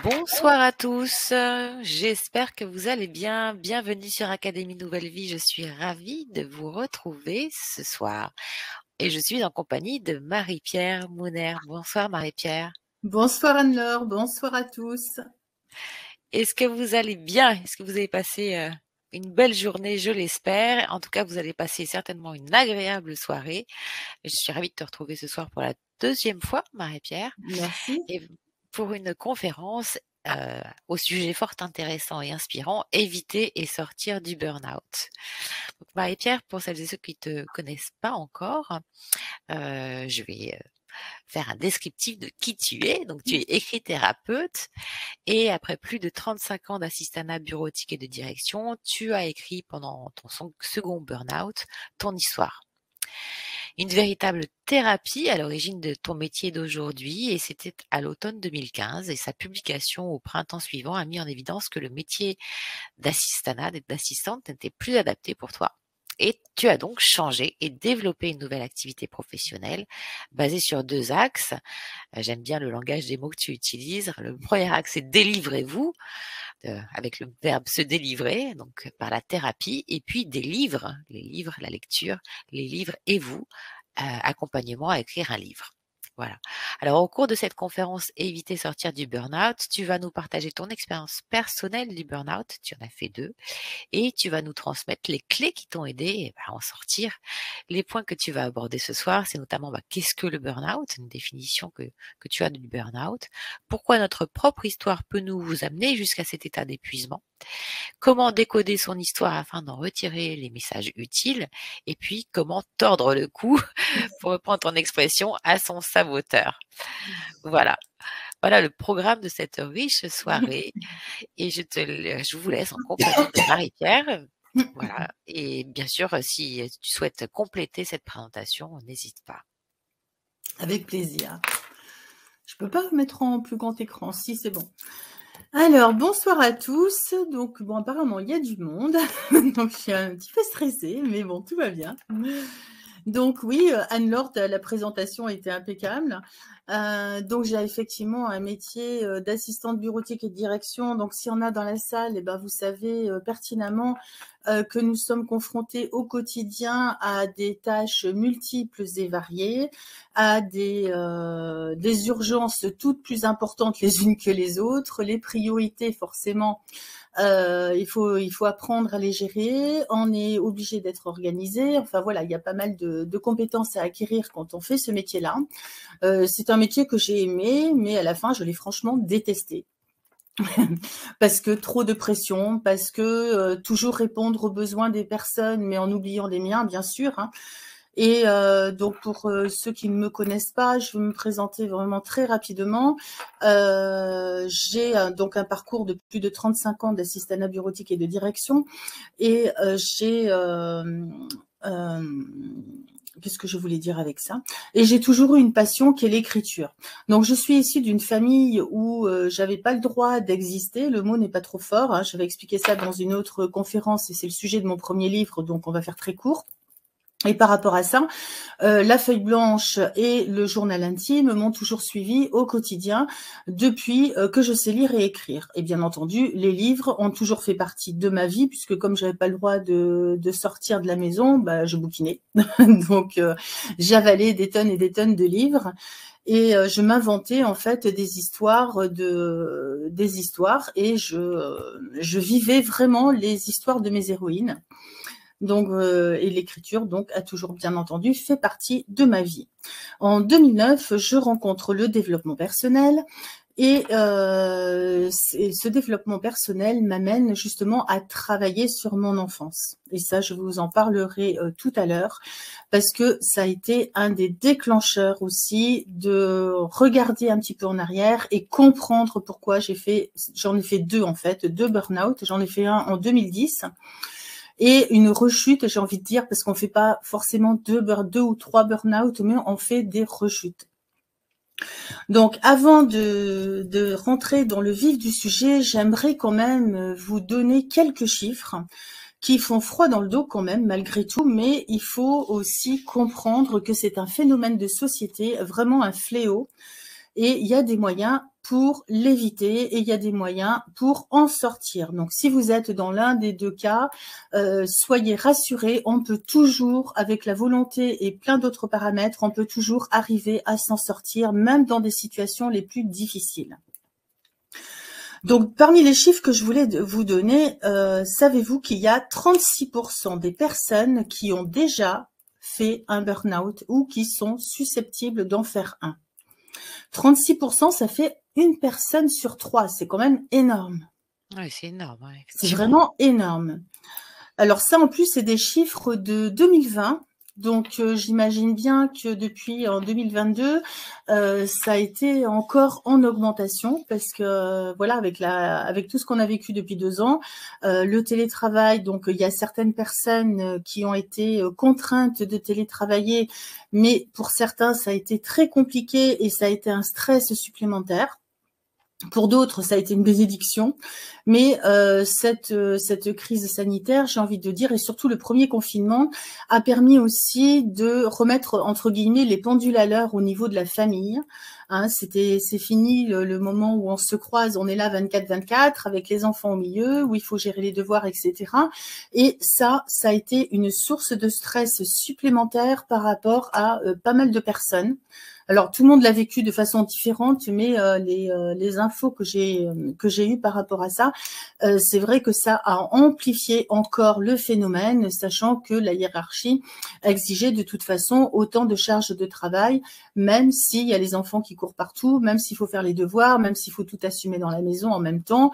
Bonsoir à tous, j'espère que vous allez bien. Bienvenue sur Académie Nouvelle Vie. Je suis ravie de vous retrouver ce soir et je suis en compagnie de Marie-Pierre Mouner. Bonsoir Marie-Pierre. Bonsoir Anne-Laure, bonsoir à tous. Est-ce que vous allez bien? Est-ce que vous avez passé une belle journée, je l'espère. En tout cas, vous allez passer certainement une agréable soirée. Je suis ravie de te retrouver ce soir pour la deuxième fois, Marie-Pierre. Merci. Et pour une conférence au sujet fort intéressant et inspirant, éviter et sortir du burn-out. Donc, Marie-Pierre, pour celles et ceux qui te connaissent pas encore, je vais faire un descriptif de qui tu es. Donc, tu es écrit-thérapeute et après plus de 35 ans d'assistanat bureautique et de direction, tu as écrit pendant ton second burn-out ton histoire. Une véritable thérapie à l'origine de ton métier d'aujourd'hui et c'était à l'automne 2015 et sa publication au printemps suivant a mis en évidence que le métier d'assistanat, d'assistante n'était plus adapté pour toi. Et tu as donc changé et développé une nouvelle activité professionnelle basée sur deux axes. J'aime bien le langage des mots que tu utilises. Le premier axe, c'est délivrez-vous, avec le verbe se délivrer, donc par la thérapie, et puis des livres, les livres, la lecture, les livres et vous, accompagnement à écrire un livre. Voilà. Alors, au cours de cette conférence Éviter sortir du burn-out, tu vas nous partager ton expérience personnelle du burn-out. Tu en as fait 2 et tu vas nous transmettre les clés qui t'ont aidé à en sortir. Les points que tu vas aborder ce soir, c'est notamment qu'est-ce que le burn-out, une définition que tu as du burn-out, pourquoi notre propre histoire peut nous amener jusqu'à cet état d'épuisement, comment décoder son histoire afin d'en retirer les messages utiles, et puis comment tordre le cou, pour reprendre ton expression, à son saboteur. Voilà. Voilà le programme de cette riche soirée et je vous laisse en compagnie de Marie-Pierre. Voilà. Et bien sûr, si tu souhaites compléter cette présentation, n'hésite pas. Avec plaisir. Je peux pas mettre en plus grand écran, si c'est bon. Alors, bonsoir à tous. Donc, bon, apparemment, il y a du monde. Donc, je suis un petit peu stressée, mais bon, tout va bien. Donc, oui, Anne-Laure, la présentation était impeccable. Donc, j'ai effectivement un métier d'assistante bureautique et de direction. Donc, s'il y en a dans la salle, eh ben, vous savez pertinemment que nous sommes confrontés au quotidien à des tâches multiples et variées, à des urgences toutes plus importantes les unes que les autres, les priorités forcément. Il faut apprendre à les gérer. On est obligé d'être organisé. Enfin voilà, il y a pas mal de compétences à acquérir quand on fait ce métier-là. C'est un métier que j'ai aimé, mais à la fin, je l'ai franchement détesté. Parce que trop de pression, parce que toujours répondre aux besoins des personnes, mais en oubliant les miens, bien sûr. Hein. Et donc, pour ceux qui ne me connaissent pas, je vais me présenter vraiment très rapidement. J'ai donc un parcours de plus de 35 ans d'assistanat bureautique et de direction. Et j'ai... qu'est-ce que je voulais dire avec ça? Et j'ai toujours eu une passion qui est l'écriture. Donc, je suis issue d'une famille où j'avais pas le droit d'exister. Le mot n'est pas trop fort. Hein. Je vais expliquer ça dans une autre conférence et c'est le sujet de mon premier livre, donc on va faire très court. Et par rapport à ça, la feuille blanche et le journal intime m'ont toujours suivi au quotidien depuis que je sais lire et écrire. Et bien entendu, les livres ont toujours fait partie de ma vie puisque comme j'avais pas le droit de sortir de la maison, bah, je bouquinais. Donc, j'avalais des tonnes et des tonnes de livres. Et je m'inventais en fait des histoires et je vivais vraiment les histoires de mes héroïnes. Donc, et l'écriture, donc, a toujours bien entendu fait partie de ma vie. En 2009, je rencontre le développement personnel et ce développement personnel m'amène justement à travailler sur mon enfance. Et ça, je vous en parlerai tout à l'heure parce que ça a été un des déclencheurs aussi de regarder un petit peu en arrière et comprendre pourquoi j'en ai fait 2 en fait, 2 burn-out. J'en ai fait un en 2010. Et une rechute, j'ai envie de dire, parce qu'on fait pas forcément 2 ou 3 burn-out, mais on fait des rechutes. Donc, avant de rentrer dans le vif du sujet, j'aimerais quand même vous donner quelques chiffres qui font froid dans le dos quand même, malgré tout, mais il faut aussi comprendre que c'est un phénomène de société, vraiment un fléau, et il y a des moyens pour l'éviter et il y a des moyens pour en sortir. Donc, si vous êtes dans l'un des deux cas, soyez rassurés, on peut toujours, avec la volonté et plein d'autres paramètres, on peut toujours arriver à s'en sortir, même dans des situations les plus difficiles. Donc, parmi les chiffres que je voulais vous donner, savez-vous qu'il y a 36% des personnes qui ont déjà fait un burn-out ou qui sont susceptibles d'en faire un. 36%, ça fait une personne sur 3. C'est quand même énorme. Oui, c'est énorme. Ouais, c'est vraiment énorme. Alors ça, en plus, c'est des chiffres de 2020. Donc, j'imagine bien que depuis en 2022, ça a été encore en augmentation parce que, voilà, avec tout ce qu'on a vécu depuis 2 ans, le télétravail, donc il y a certaines personnes qui ont été contraintes de télétravailler, mais pour certains, ça a été très compliqué et ça a été un stress supplémentaire. Pour d'autres, ça a été une bénédiction, mais cette crise sanitaire, j'ai envie de dire, et surtout le premier confinement, a permis aussi de remettre, entre guillemets, les pendules à l'heure au niveau de la famille. Hein, c'est fini le moment où on se croise, on est là 24/24 avec les enfants au milieu, où il faut gérer les devoirs, etc. Et ça a été une source de stress supplémentaire par rapport à pas mal de personnes. Alors, tout le monde l'a vécu de façon différente, mais les infos que j'ai eues par rapport à ça, c'est vrai que ça a amplifié encore le phénomène, sachant que la hiérarchie exigeait de toute façon autant de charges de travail, même s'il y a les enfants qui courent partout, même s'il faut faire les devoirs, même s'il faut tout assumer dans la maison en même temps,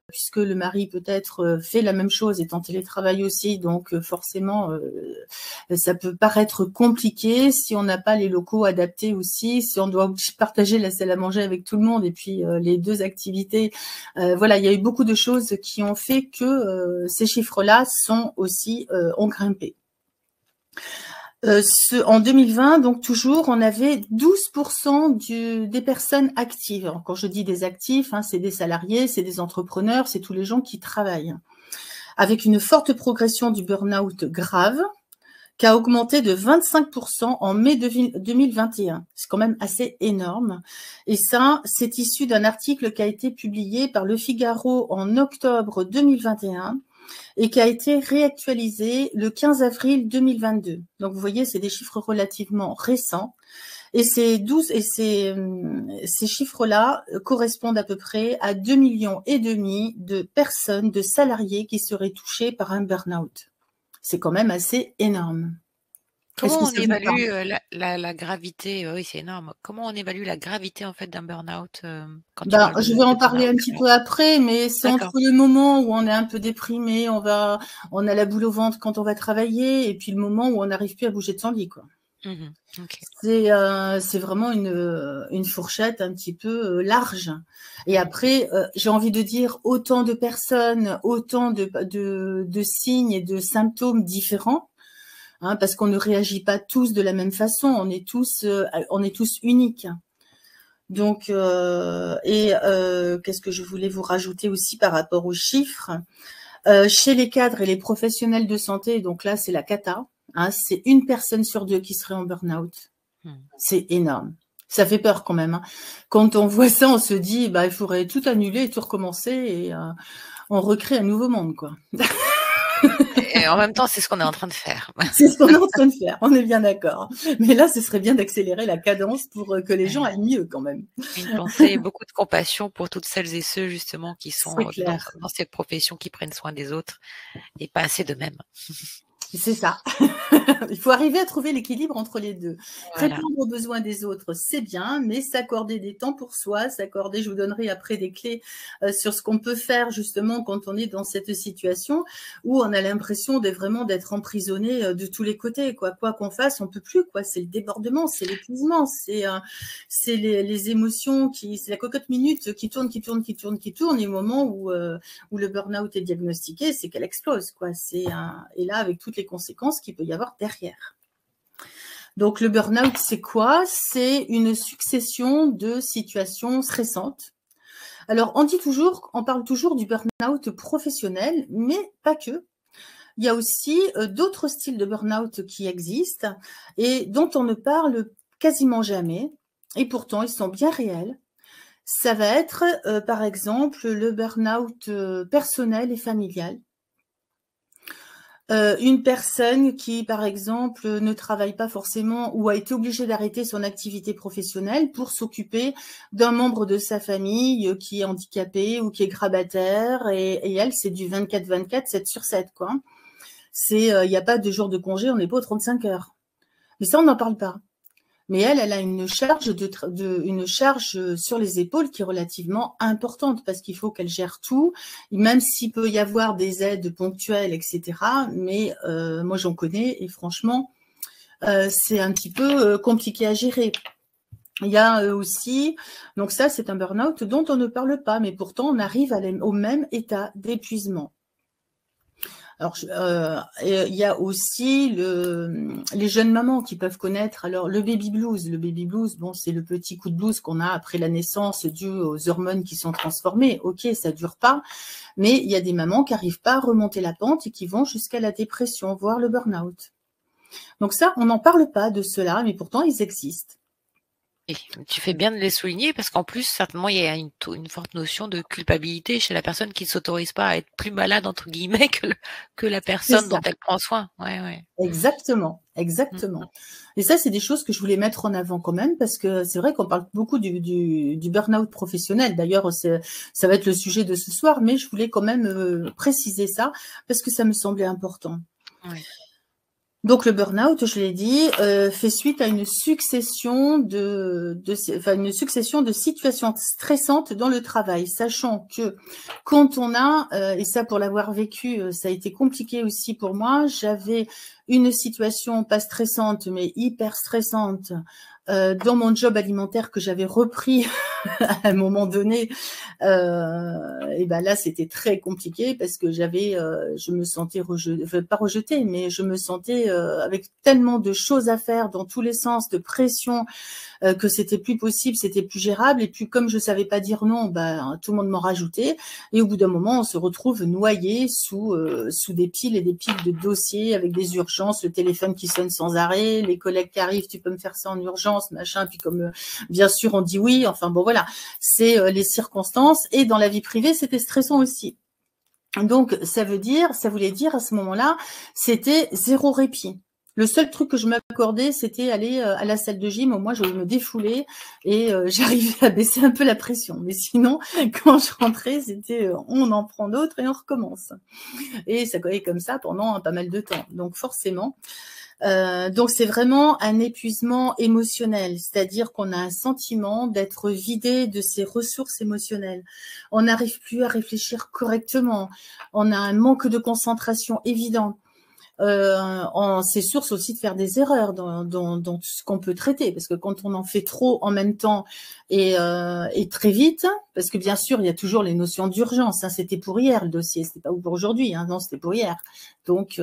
puisque le mari peut-être fait la même chose, est en télétravail aussi, donc forcément, ça peut paraître compliqué si on n'a pas les locaux adaptés aussi, si on doit partager la salle à manger avec tout le monde et puis les 2 activités. Voilà, il y a eu beaucoup de choses qui ont fait que ces chiffres-là ont grimpé. En 2020, donc toujours, on avait 12% des personnes actives. Alors, quand je dis des actifs, hein, c'est des salariés, c'est des entrepreneurs, c'est tous les gens qui travaillent. Avec une forte progression du burn-out grave, qui a augmenté de 25% en mai 2021. C'est quand même assez énorme. Et ça, c'est issu d'un article qui a été publié par Le Figaro en octobre 2021 et qui a été réactualisé le 15 avril 2022. Donc, vous voyez, c'est des chiffres relativement récents. Et ces chiffres-là correspondent à peu près à 2,5 millions de personnes, de salariés qui seraient touchés par un burn-out. C'est quand même assez énorme. Comment on évalue la gravité? Oui, c'est énorme. Comment on évalue la gravité en fait d'un burn-out quand tu parles je vais en de parler un burn-out? petit peu après, mais c'est entre le moment où on est un peu déprimé, on a la boule au ventre quand on va travailler, et puis le moment où on n'arrive plus à bouger de son lit, quoi. Okay. C'est vraiment une fourchette un petit peu large. Et après, j'ai envie de dire autant de personnes, autant de signes et de symptômes différents, hein, parce qu'on ne réagit pas tous de la même façon. On est tous uniques. Donc, qu'est-ce que je voulais vous rajouter aussi par rapport aux chiffres? Chez les cadres et les professionnels de santé, donc là, c'est la cata. Hein, c'est une personne sur 2 qui serait en burn-out. C'est énorme. Ça fait peur quand même. Hein. Quand on voit ça, on se dit, bah, il faudrait tout annuler et tout recommencer et on recrée un nouveau monde, quoi. Et en même temps, c'est ce qu'on est en train de faire. C'est ce qu'on est en train de faire, on est bien d'accord. Mais là, ce serait bien d'accélérer la cadence pour que les gens aillent mieux quand même. Une pensée et beaucoup de compassion pour toutes celles et ceux justement qui sont dans cette profession, qui prennent soin des autres et pas assez d'eux-mêmes. C'est ça. Il faut arriver à trouver l'équilibre entre les deux. Voilà. Répondre aux besoins des autres, c'est bien, mais s'accorder des temps pour soi, je vous donnerai après des clés sur ce qu'on peut faire justement quand on est dans cette situation où on a l'impression d'être emprisonné de tous les côtés. Quoi qu'on fasse, on peut plus. C'est le débordement, c'est l'épuisement, c'est les émotions, c'est la cocotte minute qui tourne. Et au moment où le burn-out est diagnostiqué, c'est qu'elle explose. Et là, avec toutes les conséquences qu'il peut y avoir derrière. Donc, le burn-out, c'est quoi? C'est une succession de situations stressantes. Alors, on parle toujours du burn-out professionnel, mais pas que. Il y a aussi d'autres styles de burn-out qui existent et dont on ne parle quasiment jamais. Et pourtant, ils sont bien réels. Ça va être, par exemple, le burn-out personnel et familial. Une personne qui, par exemple, ne travaille pas forcément ou a été obligée d'arrêter son activité professionnelle pour s'occuper d'un membre de sa famille qui est handicapé ou qui est grabataire et elle, c'est du 24/24, 7 sur 7, quoi. C'est, il n'y a pas de jour de congé, on n'est pas aux 35 heures. Mais ça, on n'en parle pas. Mais elle a une charge une charge sur les épaules qui est relativement importante parce qu'il faut qu'elle gère tout, même s'il peut y avoir des aides ponctuelles, etc. Mais moi, j'en connais et franchement, c'est un petit peu compliqué à gérer. Il y a aussi, donc ça, c'est un burn-out dont on ne parle pas, mais pourtant, on arrive au même état d'épuisement. Alors, il y a aussi les jeunes mamans qui peuvent connaître alors le baby blues. Le baby blues, bon, c'est le petit coup de blues qu'on a après la naissance dû aux hormones qui sont transformées. Ok, ça dure pas, mais il y a des mamans qui n'arrivent pas à remonter la pente et qui vont jusqu'à la dépression, voire le burn-out. Donc ça, on n'en parle pas de cela, mais pourtant, ils existent. Et tu fais bien de les souligner parce qu'en plus, certainement, il y a une forte notion de culpabilité chez la personne qui ne s'autorise pas à être plus malade, entre guillemets, que la personne dont elle prend soin. Ouais, ouais. Exactement, exactement. Et ça, c'est des choses que je voulais mettre en avant quand même, parce que c'est vrai qu'on parle beaucoup du burn-out professionnel. D'ailleurs, ça va être le sujet de ce soir, mais je voulais quand même préciser ça, parce que ça me semblait important. Ouais. Donc le burn-out, je l'ai dit, fait suite à une succession une succession de situations stressantes dans le travail, sachant que quand on a, et ça pour l'avoir vécu, ça a été compliqué aussi pour moi, j'avais une situation pas stressante mais hyper stressante dans mon job alimentaire que j'avais repris à un moment donné. Et ben là, c'était très compliqué parce que je me sentais pas rejetée, mais je me sentais avec tellement de choses à faire dans tous les sens, de pression, que c'était plus possible, c'était plus gérable. Et puis comme je savais pas dire non, ben tout le monde m'en rajoutait. Et au bout d'un moment, on se retrouve noyé sous des piles et des piles de dossiers avec des urgences, le téléphone qui sonne sans arrêt, les collègues qui arrivent, tu peux me faire ça en urgence, machin. Puis comme bien sûr on dit oui. Enfin bon voilà, c'est les circonstances. Et dans la vie privée, c'était stressant aussi. Donc ça voulait dire à ce moment-là, c'était zéro répit. Le seul truc que je m'accordais, c'était aller à la salle de gym. Au moins, je me défoulais et j'arrivais à baisser un peu la pression. Mais sinon, quand je rentrais, c'était on en prend d'autres et on recommence. Et ça collait comme ça pendant pas mal de temps. Donc forcément, donc c'est vraiment un épuisement émotionnel, c'est-à-dire qu'on a un sentiment d'être vidé de ses ressources émotionnelles. On n'arrive plus à réfléchir correctement. On a un manque de concentration évident. C'est source aussi de faire des erreurs dans ce qu'on peut traiter, parce que quand on en fait trop en même temps et très vite, parce que bien sûr il y a toujours les notions d'urgence, hein, c'était pour hier le dossier, c'était pas pour aujourd'hui, hein, non c'était pour hier, donc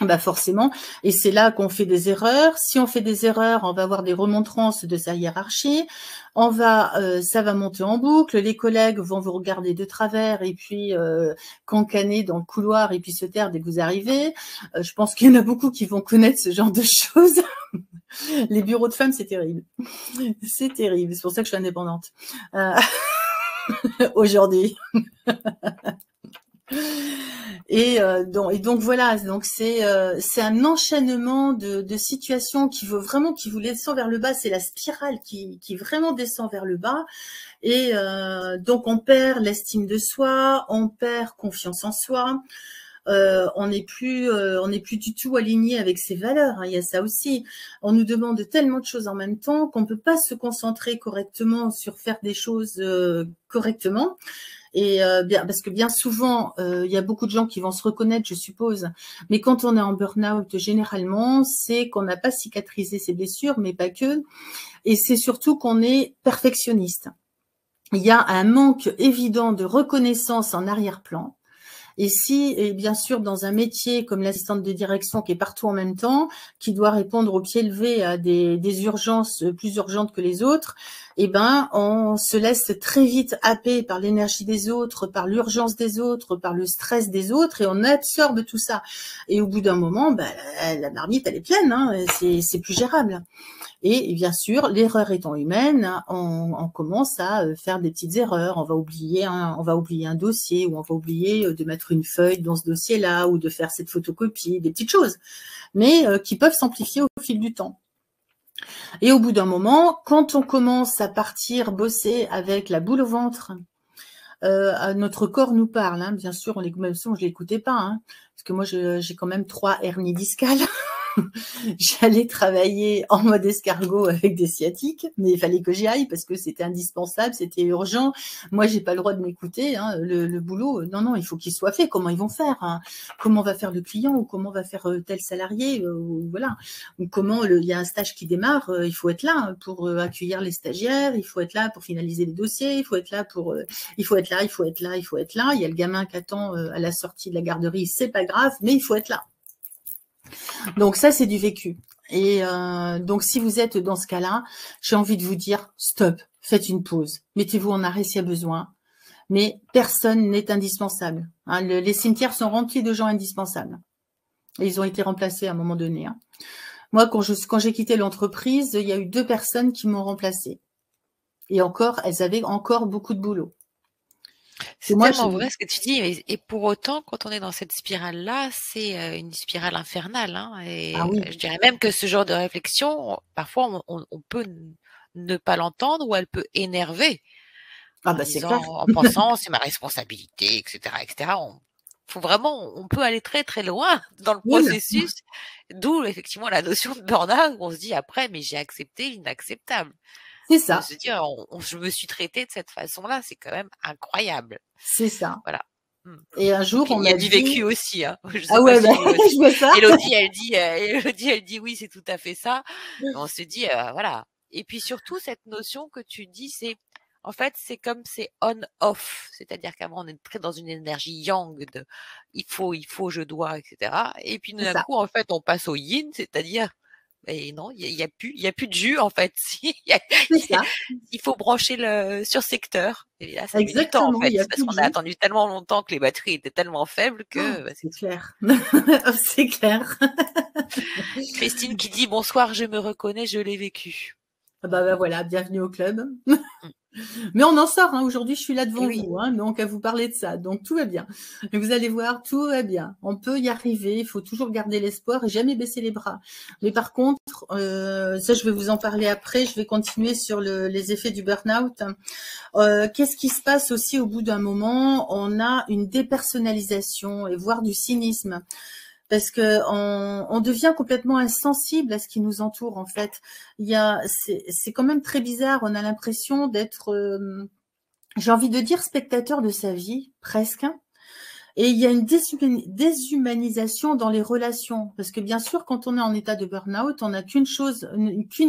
bah forcément, et c'est là qu'on fait des erreurs. Si on fait des erreurs, on va avoir des remontrances de sa hiérarchie. Ça va monter en boucle. Les collègues vont vous regarder de travers et puis cancaner dans le couloir et puis se taire dès que vous arrivez. Je pense qu'il y en a beaucoup qui vont connaître ce genre de choses. Les bureaux de femmes, c'est terrible. C'est terrible. C'est pour ça que je suis indépendante aujourd'hui. Et donc voilà, donc c'est un enchaînement de situations qui vous descend vers le bas. C'est la spirale qui vraiment descend vers le bas. Et donc on perd l'estime de soi, on perd confiance en soi. On n'est plus du tout aligné avec ses valeurs, hein, il y a ça aussi. On nous demande tellement de choses en même temps qu'on peut pas se concentrer correctement sur faire des choses correctement. Et parce que bien souvent, il y a beaucoup de gens qui vont se reconnaître, je suppose. Mais quand on est en burn-out, généralement, c'est qu'on n'a pas cicatrisé ses blessures, mais pas que. Et c'est surtout qu'on est perfectionniste. Il y a un manque évident de reconnaissance en arrière-plan. Et bien sûr, dans un métier comme l'assistante de direction qui est partout en même temps, qui doit répondre au pied levé à des urgences plus urgentes que les autres, on se laisse très vite happer par l'énergie des autres, par l'urgence des autres, par le stress des autres, et on absorbe tout ça. Et au bout d'un moment, la marmite, elle est pleine, hein, c'est plus gérable. Et bien sûr, l'erreur étant humaine, on commence à faire des petites erreurs. On va oublier un dossier, ou on va oublier de mettre une feuille dans ce dossier-là, ou de faire cette photocopie, des petites choses, mais qui peuvent s'amplifier au fil du temps. Et au bout d'un moment, quand on commence à partir bosser avec la boule au ventre, notre corps nous parle, hein, bien sûr, même si je ne l'écoutais pas, hein, parce que moi j'ai quand même 3 hernies discales. J'allais travailler en mode escargot avec des sciatiques, mais il fallait que j'y aille parce que c'était indispensable, c'était urgent. Moi, j'ai pas le droit de m'écouter. Hein, le boulot, non, il faut qu'il soit fait. Comment ils vont faire, hein, comment va faire le client, ou comment va faire tel salarié, voilà. Ou comment il y a un stage qui démarre, il faut être là pour accueillir les stagiaires, il faut être là pour finaliser les dossiers, il faut être là pour, il faut être là. Il y a le gamin qui attend à la sortie de la garderie, c'est pas grave, mais il faut être là. Donc ça, c'est du vécu. Et donc, si vous êtes dans ce cas-là, j'ai envie de vous dire, stop, faites une pause. Mettez-vous en arrêt s'il y a besoin. Mais personne n'est indispensable. Hein, les cimetières sont remplis de gens indispensables. Et ils ont été remplacés à un moment donné. Hein. Moi, quand j'ai quitté l'entreprise, il y a eu 2 personnes qui m'ont remplacée. Et encore, elles avaient encore beaucoup de boulot. C'est tellement vrai ce que tu dis, et pour autant, quand on est dans cette spirale-là, c'est une spirale infernale. Hein, et oui. je dirais même que ce genre de réflexion, parfois, on peut ne pas l'entendre, ou elle peut énerver. C'est clair. En pensant, c'est ma responsabilité, etc., etc. On peut aller très très loin dans le processus, d'où effectivement la notion de burn-out, où on se dit après, mais j'ai accepté l'inacceptable. C'est ça. Se dire, je me suis traitée de cette façon-là, c'est quand même incroyable. C'est ça. Voilà. Et un jour, on m'a dit... Il y a du vécu aussi. Hein. Je vois ça. Elodie, elle dit oui, c'est tout à fait ça. Mais on se dit, voilà. Et puis surtout, cette notion que tu dis, en fait, c'est comme c'est on-off. C'est-à-dire qu'avant, on est très dans une énergie yang de il faut, je dois, etc. Et puis d'un coup, en fait, on passe au yin, c'est-à-dire et non, il y a plus de jus en fait. Il faut brancher le sur secteur. Et là, ça met du temps en fait, parce qu'on a attendu tellement longtemps que les batteries étaient tellement faibles que c'est clair. C'est clair. Christine qui dit bonsoir, je me reconnais, je l'ai vécu. Voilà, bienvenue au club. Mais on en sort, hein. Aujourd'hui, je suis là devant vous, hein, donc à vous parler de ça. Donc, tout va bien. Et vous allez voir, tout va bien. On peut y arriver. Il faut toujours garder l'espoir et jamais baisser les bras. Mais par contre, ça, je vais vous en parler après. Je vais continuer sur les effets du burn-out. Qu'est-ce qui se passe aussi au bout d'un moment? On a une dépersonnalisation et voire du cynisme. Parce que on devient complètement insensible à ce qui nous entoure en fait. C'est quand même très bizarre. On a l'impression d'être, j'ai envie de dire, spectateur de sa vie presque. Et il y a une déshumanisation dans les relations. Parce que bien sûr, quand on est en état de burn-out, on n'a qu'une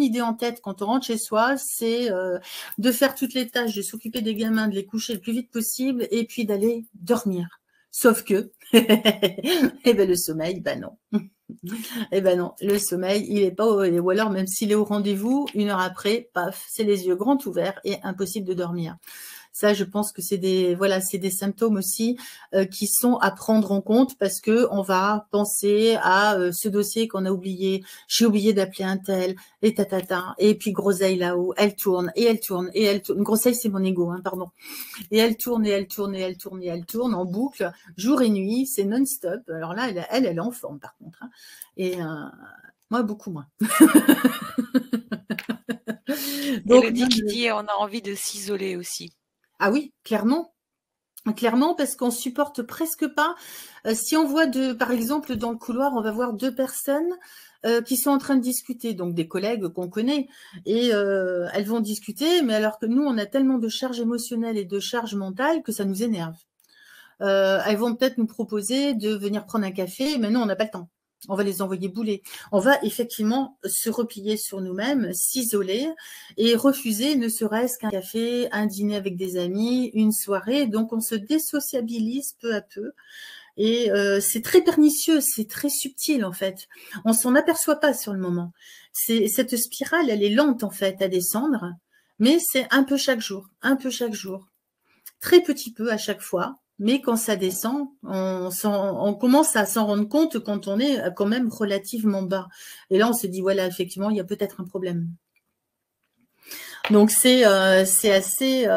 idée en tête quand on rentre chez soi, c'est de faire toutes les tâches, de s'occuper des gamins, de les coucher le plus vite possible, et puis d'aller dormir. Sauf que, le sommeil, non. Non, le sommeil, il est pas ou alors même s'il est au rendez-vous, 1 heure après, paf, c'est les yeux grands ouverts et impossible de dormir. Ça, je pense que c'est des symptômes aussi qui sont à prendre en compte parce que on va penser à ce dossier qu'on a oublié. J'ai oublié d'appeler un tel et tatata. Et puis groseille là-haut, elle tourne et elle tourne et elle tourne. Groseille, c'est mon ego, hein, pardon. Et elle tourne et elle tourne et elle tourne et elle tourne en boucle, jour et nuit, c'est non-stop. Alors là, elle est en forme par contre. Hein. Et moi, beaucoup moins. Donc, Elodie qui dit on a envie de s'isoler aussi. Ah oui, clairement. Clairement, parce qu'on supporte presque pas. Si on voit par exemple, dans le couloir, on va voir 2 personnes qui sont en train de discuter, donc des collègues qu'on connaît, et elles vont discuter, mais alors que nous, on a tellement de charge émotionnelle et de charge mentale que ça nous énerve. Elles vont peut-être nous proposer de venir prendre un café, mais non, on n'a pas le temps. On va les envoyer bouler. On va effectivement se replier sur nous-mêmes, s'isoler et refuser ne serait-ce qu'un café, un dîner avec des amis, une soirée. Donc, on se désociabilise peu à peu. Et c'est très pernicieux, c'est très subtil en fait. On s'en aperçoit pas sur le moment. Cette spirale, elle est lente en fait à descendre, mais c'est un peu chaque jour, très petit peu à chaque fois. mais quand ça descend, on commence à s'en rendre compte quand on est quand même relativement bas. Et là, on se dit, voilà, effectivement, il y a peut-être un problème. Donc c'est assez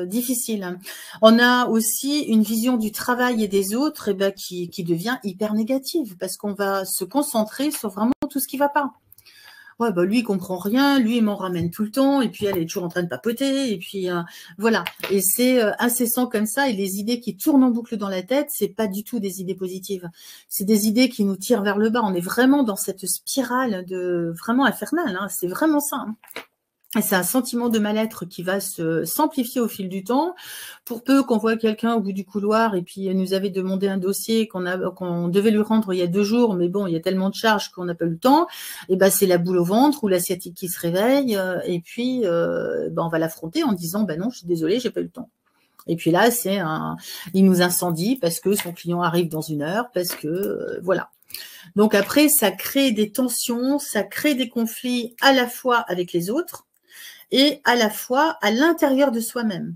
difficile. On a aussi une vision du travail et des autres qui devient hyper négative parce qu'on va se concentrer sur vraiment tout ce qui va pas. Ouais, bah lui, il comprend rien, lui, il m'en ramène tout le temps, et puis elle est toujours en train de papoter, et puis voilà. Et c'est incessant comme ça, et les idées qui tournent en boucle dans la tête, c'est pas du tout des idées positives. C'est des idées qui nous tirent vers le bas. On est vraiment dans cette spirale vraiment infernale, hein. C'est vraiment ça, hein. C'est un sentiment de mal-être qui va s'amplifier au fil du temps. Pour peu qu'on voit quelqu'un au bout du couloir et puis nous avait demandé un dossier qu'on devait lui rendre il y a 2 jours, mais bon, il y a tellement de charges qu'on n'a pas eu le temps, et ben c'est la boule au ventre ou la sciatique qui se réveille, et puis on va l'affronter en disant non, je suis désolée, j'ai pas eu le temps. Et puis là, il nous incendie parce que son client arrive dans 1 heure, parce que voilà. Donc après, ça crée des tensions, ça crée des conflits à la fois avec les autres, et à la fois à l'intérieur de soi-même.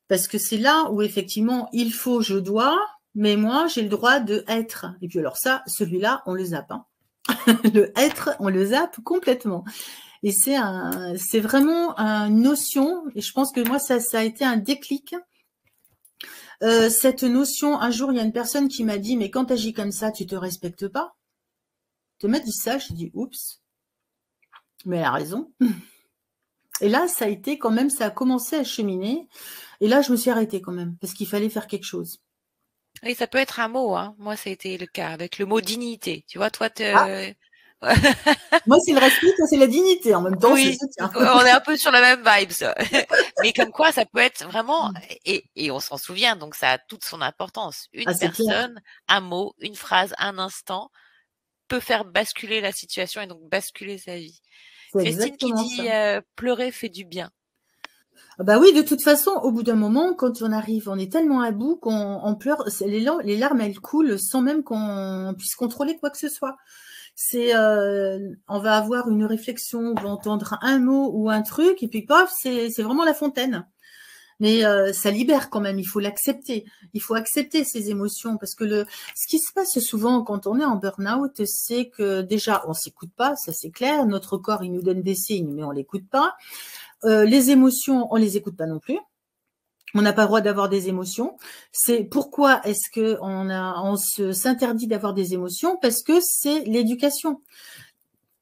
Parce que c'est là où effectivement, il faut, je dois, mais moi, j'ai le droit de être. Et puis alors ça, celui-là, on le zappe, hein. Le être, on le zappe complètement. Et c'est vraiment une notion, et je pense que moi, ça a été un déclic. Cette notion, un jour, il y a une personne qui m'a dit, mais quand tu agis comme ça, tu te respectes pas. Tu m'as dit ça, j'ai dit, oups. Mais elle a raison. Et là, ça a été quand même, ça a commencé à cheminer. Et là, je me suis arrêtée quand même, parce qu'il fallait faire quelque chose. Oui, ça peut être un mot, hein. Moi, ça a été le cas avec le mot dignité. Tu vois, toi, Moi, c'est le respect, toi, c'est la dignité. En même temps, c'est oui, ça, tiens. on est un peu sur la même vibe, ça. Mais comme quoi, ça peut être vraiment, et on s'en souvient, donc ça a toute son importance. Ah, Une c'est clair. personne, un mot, une phrase, un instant peut faire basculer la situation et donc basculer sa vie. C'est Christine qui exactement dit ça. pleurer fait du bien. Ah bah oui, de toute façon, au bout d'un moment, quand on arrive, on est tellement à bout qu'on pleure. Les larmes, elles coulent sans même qu'on puisse contrôler quoi que ce soit. On va avoir une réflexion, on va entendre un mot ou un truc, et puis paf, c'est vraiment la fontaine. Mais ça libère quand même, il faut l'accepter. Il faut accepter ces émotions parce que ce qui se passe souvent quand on est en burn-out, c'est que déjà, on s'écoute pas, ça c'est clair. Notre corps, il nous donne des signes, mais on l'écoute pas. Les émotions, on les écoute pas non plus. On n'a pas le droit d'avoir des émotions. C'est pourquoi est-ce que on s'interdit d'avoir des émotions? Parce que c'est l'éducation.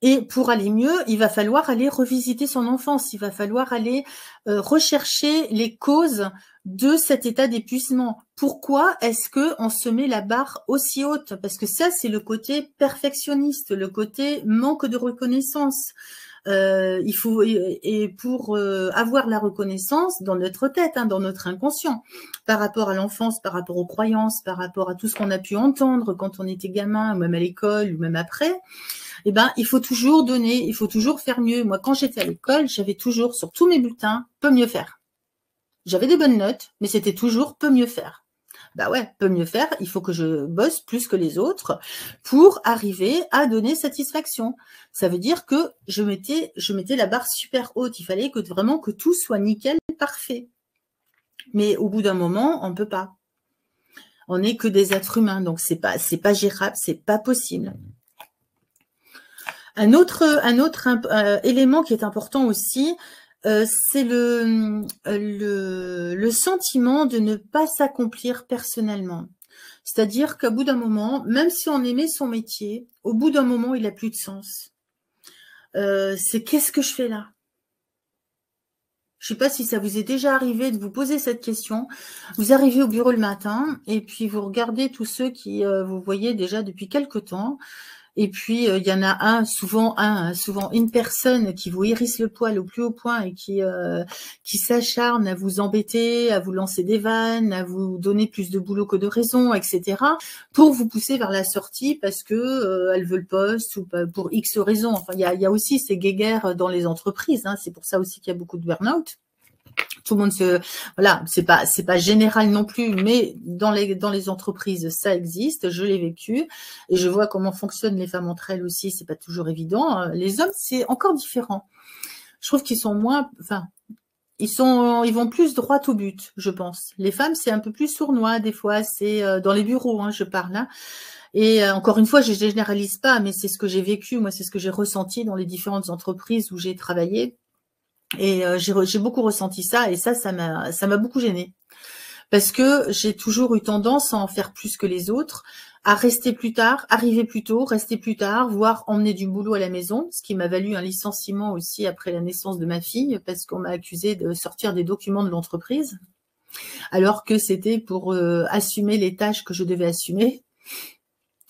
Et pour aller mieux, il va falloir aller revisiter son enfance. Il va falloir aller rechercher les causes de cet état d'épuisement. Pourquoi est-ce que on se met la barre aussi haute? Parce que ça, c'est le côté perfectionniste, le côté manque de reconnaissance. Il faut et pour avoir la reconnaissance dans notre tête, hein, dans notre inconscient, par rapport à l'enfance, par rapport aux croyances, par rapport à tout ce qu'on a pu entendre quand on était gamin, ou même à l'école, ou même après. Eh ben, il faut toujours donner, il faut toujours faire mieux. Moi, quand j'étais à l'école, j'avais toujours sur tous mes bulletins peut mieux faire. J'avais des bonnes notes, mais c'était toujours peut mieux faire. Bah ouais, peut mieux faire, il faut que je bosse plus que les autres pour arriver à donner satisfaction. Ça veut dire que je mettais la barre super haute. Il fallait que vraiment que tout soit nickel, parfait. Mais au bout d'un moment, on peut pas. On n'est que des êtres humains, donc c'est pas gérable, c'est pas possible. Un autre élément qui est important aussi, c'est le sentiment de ne pas s'accomplir personnellement. C'est-à-dire qu'au bout d'un moment, même si on aimait son métier, au bout d'un moment, il n'a plus de sens. C'est qu'est-ce que je fais là? Je ne sais pas si ça vous est déjà arrivé de vous poser cette question. Vous arrivez au bureau le matin et puis vous regardez tous ceux qui vous voyez déjà depuis quelque temps. Et puis, il y en a souvent une personne qui vous hérisse le poil au plus haut point et qui s'acharne à vous embêter, à vous lancer des vannes, à vous donner plus de boulot que de raison, etc., pour vous pousser vers la sortie parce que elle veut le poste ou pour X raisons. Enfin, il y a aussi ces guéguerres dans les entreprises, hein. C'est pour ça aussi qu'il y a beaucoup de burn-out. Tout le monde voilà, c'est pas général non plus, mais dans les entreprises, ça existe. Je l'ai vécu et je vois comment fonctionnent les femmes entre elles aussi. C'est pas toujours évident. Les hommes, c'est encore différent. Je trouve qu'ils sont moins, enfin, ils vont plus droit au but, je pense. Les femmes, c'est un peu plus sournois des fois, c'est dans les bureaux, hein, je parle. Hein. Et encore une fois, je généralise pas, mais c'est ce que j'ai vécu, moi, c'est ce que j'ai ressenti dans les différentes entreprises où j'ai travaillé. Et j'ai beaucoup ressenti ça, et ça m'a beaucoup gênée. Parce que j'ai toujours eu tendance à en faire plus que les autres, à rester plus tard, arriver plus tôt, rester plus tard, voire emmener du boulot à la maison, ce qui m'a valu un licenciement aussi après la naissance de ma fille, parce qu'on m'a accusé de sortir des documents de l'entreprise, alors que c'était pour assumer les tâches que je devais assumer.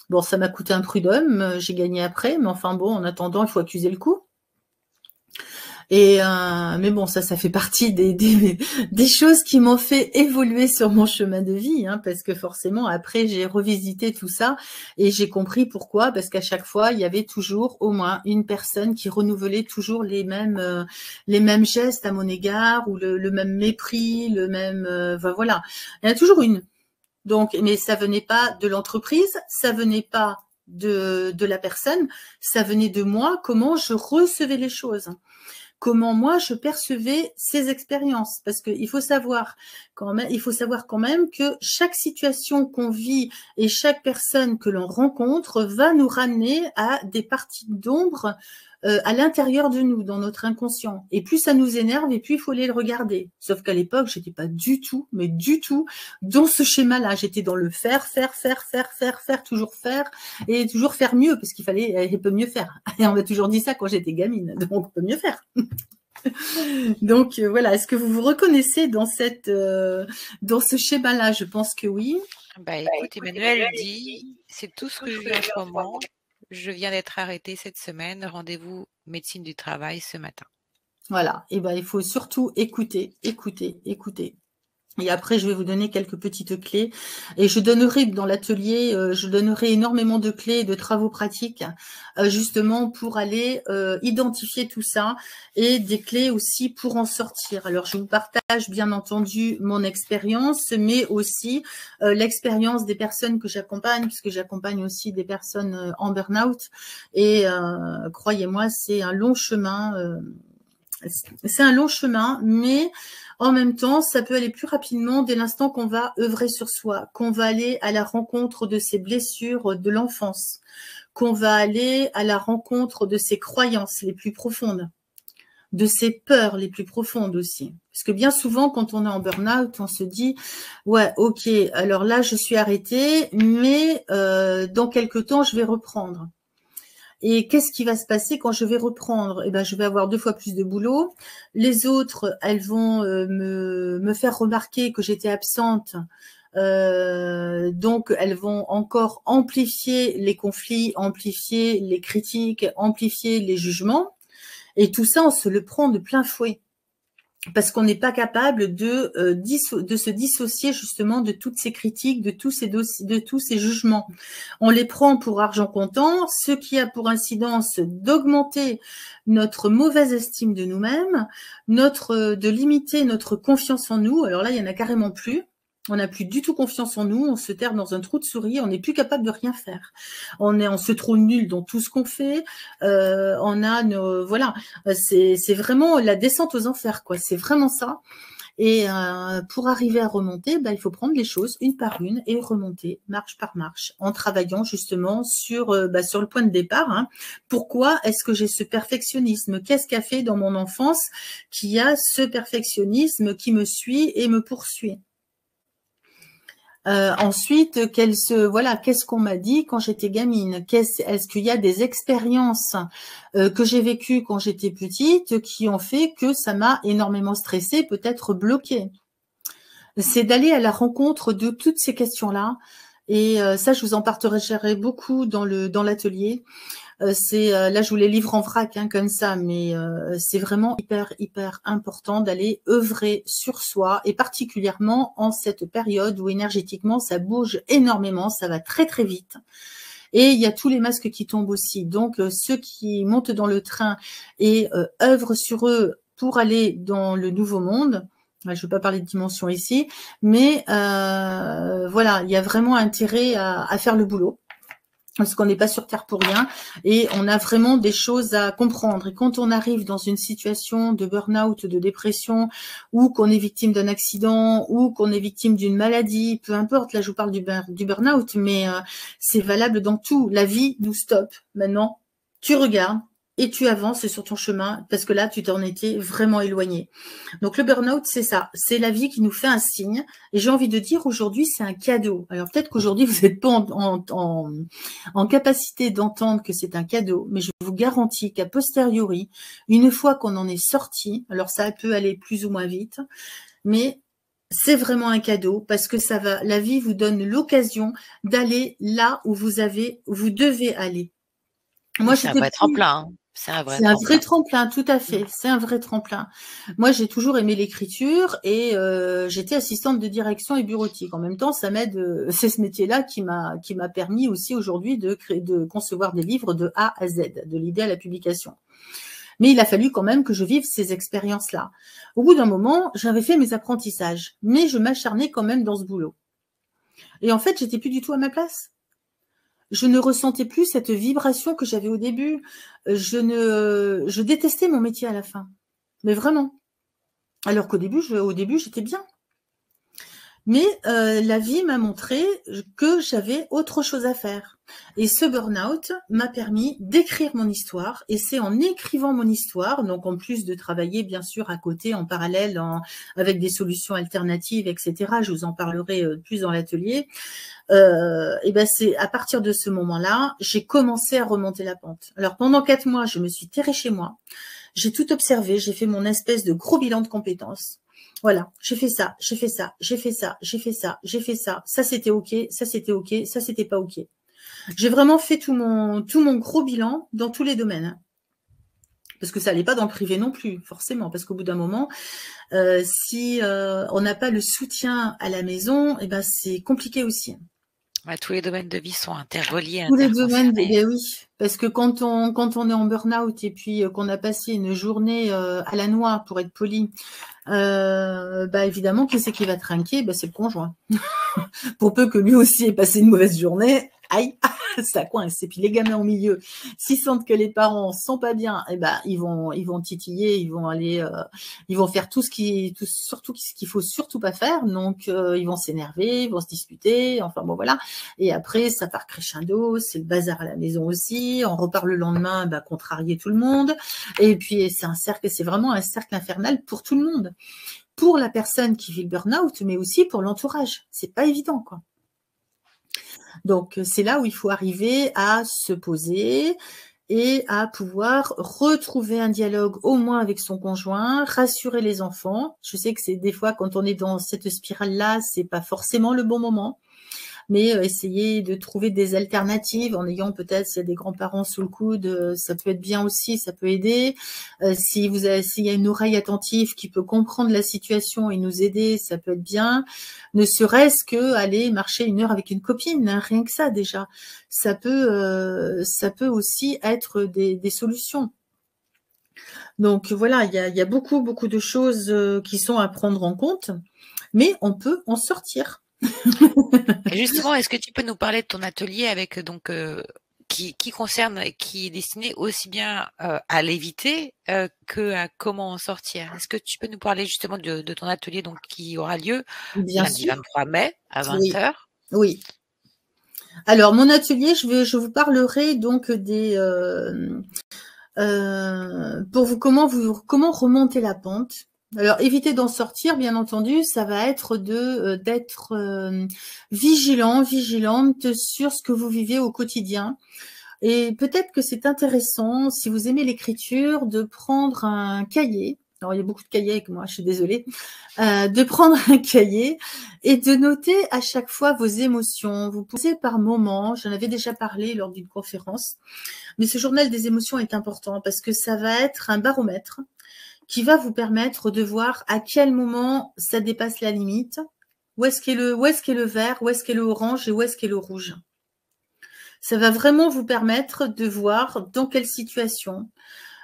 Bon, ça m'a coûté un prud'homme, j'ai gagné après, mais enfin bon, en attendant, il faut accuser le coup. Et mais bon, ça fait partie des choses qui m'ont fait évoluer sur mon chemin de vie, hein, parce que forcément, après, j'ai revisité tout ça et j'ai compris pourquoi, parce qu'à chaque fois, il y avait toujours au moins une personne qui renouvelait toujours les mêmes gestes à mon égard, ou le même mépris, le même, enfin, voilà. Il y en a toujours une. Donc, mais ça venait pas de l'entreprise, ça venait pas de la personne, ça venait de moi, comment je recevais les choses. Comment moi je percevais ces expériences, parce qu'il faut savoir quand même que chaque situation qu'on vit et chaque personne que l'on rencontre va nous ramener à des parties d'ombre à l'intérieur de nous, dans notre inconscient. Et plus ça nous énerve, et plus il faut les regarder. Sauf qu'à l'époque, j'étais pas du tout, mais du tout, dans ce schéma-là. J'étais dans le faire, toujours faire, et toujours faire mieux, parce qu'il fallait, il peut mieux faire. Et on m'a toujours dit ça quand j'étais gamine, donc on peut mieux faire. Donc voilà, est-ce que vous vous reconnaissez dans dans ce schéma-là? Je pense que oui. Bah écoute, Emmanuel dit, c'est tout ce que je vis en ce moment. Je viens d'être arrêtée cette semaine. Rendez-vous médecine du travail ce matin. Voilà. Et ben il faut surtout écouter. Et après, je vais vous donner quelques petites clés. Et je donnerai dans l'atelier, je donnerai énormément de clés et de travaux pratiques, justement pour aller identifier tout ça, et des clés aussi pour en sortir. Alors, je vous partage bien entendu mon expérience, mais aussi l'expérience des personnes que j'accompagne, puisque j'accompagne aussi des personnes en burn-out. Et croyez-moi, c'est un long chemin. C'est un long chemin, mais en même temps, ça peut aller plus rapidement dès l'instant qu'on va œuvrer sur soi, qu'on va aller à la rencontre de ses blessures de l'enfance, qu'on va aller à la rencontre de ses croyances les plus profondes, de ses peurs les plus profondes aussi. Parce que bien souvent, quand on est en burn-out, on se dit « Ouais, ok, alors là, je suis arrêtée, mais dans quelques temps, je vais reprendre. » Et qu'est-ce qui va se passer quand je vais reprendre? Eh ben, je vais avoir 2 fois plus de boulot. Les autres, elles vont me faire remarquer que j'étais absente. Donc, elles vont encore amplifier les conflits, amplifier les critiques, amplifier les jugements. Et tout ça, on se le prend de plein fouet. Parce qu'on n'est pas capable de se dissocier justement de toutes ces critiques, de tous ces jugements. On les prend pour argent comptant, ce qui a pour incidence d'augmenter notre mauvaise estime de nous-mêmes, de limiter notre confiance en nous. Alors là, il y en a carrément plus. On n'a plus du tout confiance en nous, on se terre dans un trou de souris, on n'est plus capable de rien faire. On se trouve nul dans tout ce qu'on fait. Voilà, c'est vraiment la descente aux enfers, quoi. C'est vraiment ça. Et pour arriver à remonter, il faut prendre les choses une par une et remonter marche par marche, en travaillant justement sur le point de départ. Hein. Pourquoi est-ce que j'ai ce perfectionnisme? Qu'est-ce qu'a fait dans mon enfance qui a ce perfectionnisme qui me suit et me poursuit? Ensuite, qu'est-ce qu'on m'a dit quand j'étais gamine? Est-ce qu'il y a des expériences que j'ai vécues quand j'étais petite qui ont fait que ça m'a énormément stressée, peut-être bloquée? C'est d'aller à la rencontre de toutes ces questions-là. Et ça, je vous en partagerai beaucoup dans l'atelier. Là, je vous les livre en vrac, hein, comme ça, mais c'est vraiment hyper important d'aller œuvrer sur soi, et particulièrement en cette période où énergétiquement ça bouge énormément, ça va très très vite. Et il y a tous les masques qui tombent aussi. Donc ceux qui montent dans le train et œuvrent sur eux pour aller dans le nouveau monde. Je ne vais pas parler de dimension ici, mais voilà, il y a vraiment intérêt à faire le boulot. parce qu'on n'est pas sur Terre pour rien et on a vraiment des choses à comprendre. Et quand on arrive dans une situation de burn-out, de dépression, ou qu'on est victime d'un accident, ou qu'on est victime d'une maladie, peu importe, là je vous parle du burn-out, mais c'est valable dans tout. La vie nous stoppe. Maintenant, tu regardes et tu avances sur ton chemin, parce que là, tu t'en étais vraiment éloigné. Donc le burn-out, c'est ça, c'est la vie qui nous fait un signe. Et j'ai envie de dire, aujourd'hui, c'est un cadeau. Alors peut-être qu'aujourd'hui, vous n'êtes pas en capacité d'entendre que c'est un cadeau, mais je vous garantis qu'à posteriori, une fois qu'on en est sorti, alors ça peut aller plus ou moins vite, mais c'est vraiment un cadeau parce que ça va, la vie vous donne l'occasion d'aller là où vous devez aller. Moi, C'est un j'étais vrai tremplin, hein. C'est un vrai C'est un vrai tremplin. tremplin, tout à fait. C'est un vrai tremplin. Moi, j'ai toujours aimé l'écriture et j'étais assistante de direction et bureautique. En même temps, ça m'aide. C'est ce métier-là qui m'a permis aussi aujourd'hui de concevoir des livres de A à Z, de l'idée à la publication. Mais il a fallu quand même que je vive ces expériences-là. Au bout d'un moment, j'avais fait mes apprentissages, mais je m'acharnais quand même dans ce boulot. Et en fait, j'étais plus du tout à ma place. Je ne ressentais plus cette vibration que j'avais au début. Je détestais mon métier à la fin. Mais vraiment. Alors qu'au début, j'étais bien. Mais la vie m'a montré que j'avais autre chose à faire. Et ce burn-out m'a permis d'écrire mon histoire. Et c'est en écrivant mon histoire, donc en plus de travailler bien sûr à côté, en parallèle, avec des solutions alternatives, etc. Je vous en parlerai plus dans l'atelier. Et ben c'est à partir de ce moment-là, j'ai commencé à remonter la pente. Alors pendant 4 mois, je me suis terrée chez moi. J'ai tout observé. J'ai fait mon espèce de gros bilan de compétences. Voilà, j'ai fait ça, j'ai fait ça, j'ai fait ça, j'ai fait ça, j'ai fait ça. Ça c'était ok, ça c'était ok, ça c'était pas ok. J'ai vraiment fait tout mon gros bilan dans tous les domaines. Parce que ça n'allait pas dans le privé non plus, forcément. Parce qu'au bout d'un moment, si on n'a pas le soutien à la maison, eh ben c'est compliqué aussi. Ouais, tous les domaines de vie sont interreliés, Tous les domaines, interconcernés. ben oui, parce que quand on est en burn-out et puis qu'on a passé une journée à la noix, pour être poli, bah évidemment, qui c'est qui va trinquer? Bah, c'est le conjoint. Pour peu que lui aussi ait passé une mauvaise journée, aïe, ça coince. Et puis les gamins au milieu, s'ils sentent que les parents sont pas bien, eh ben ils vont titiller, ils vont aller, ils vont faire surtout ce qu'il faut surtout pas faire. Donc ils vont s'énerver, ils vont se disputer. Enfin bon voilà. Et après ça part crescendo, c'est le bazar à la maison aussi. On repart le lendemain, bah, contrarier tout le monde. Et puis c'est vraiment un cercle infernal pour tout le monde. Pour la personne qui vit le burn-out, mais aussi pour l'entourage. C'est pas évident, quoi. Donc, c'est là où il faut arriver à se poser et à pouvoir retrouver un dialogue au moins avec son conjoint, rassurer les enfants. Je sais que c'est des fois, quand on est dans cette spirale-là, c'est pas forcément le bon moment. Mais essayer de trouver des alternatives en ayant peut-être, s'il y a des grands-parents sous le coude, ça peut être bien aussi, ça peut aider. S'il y a une oreille attentive qui peut comprendre la situation et nous aider, ça peut être bien. Ne serait-ce que aller marcher 1 heure avec une copine, hein, rien que ça déjà. Ça peut aussi être des solutions. Donc voilà, il y a beaucoup, beaucoup de choses qui sont à prendre en compte, mais on peut en sortir. Et justement, est-ce que tu peux nous parler de ton atelier avec donc qui est destiné aussi bien à l'éviter que à comment en sortir? Est-ce que tu peux nous parler justement de ton atelier donc qui aura lieu Bien lundi sûr, 23 mai à oui, 20h? oui. Alors mon atelier, je vous parlerai donc pour comment remonter la pente. Alors éviter d'en sortir, bien entendu, ça va être d'être vigilante sur ce que vous vivez au quotidien. Et peut-être que c'est intéressant, si vous aimez l'écriture, de prendre un cahier. Alors, il y a beaucoup de cahiers avec moi, je suis désolée. De prendre un cahier et de noter à chaque fois vos émotions. Vous posez par moment, j'en avais déjà parlé lors d'une conférence, mais ce journal des émotions est important parce que ça va être un baromètre qui va vous permettre de voir à quel moment ça dépasse la limite, où est-ce qu'est le vert, où est-ce qu'est le orange et où est-ce qu'est le rouge. Ça va vraiment vous permettre de voir dans quelle situation,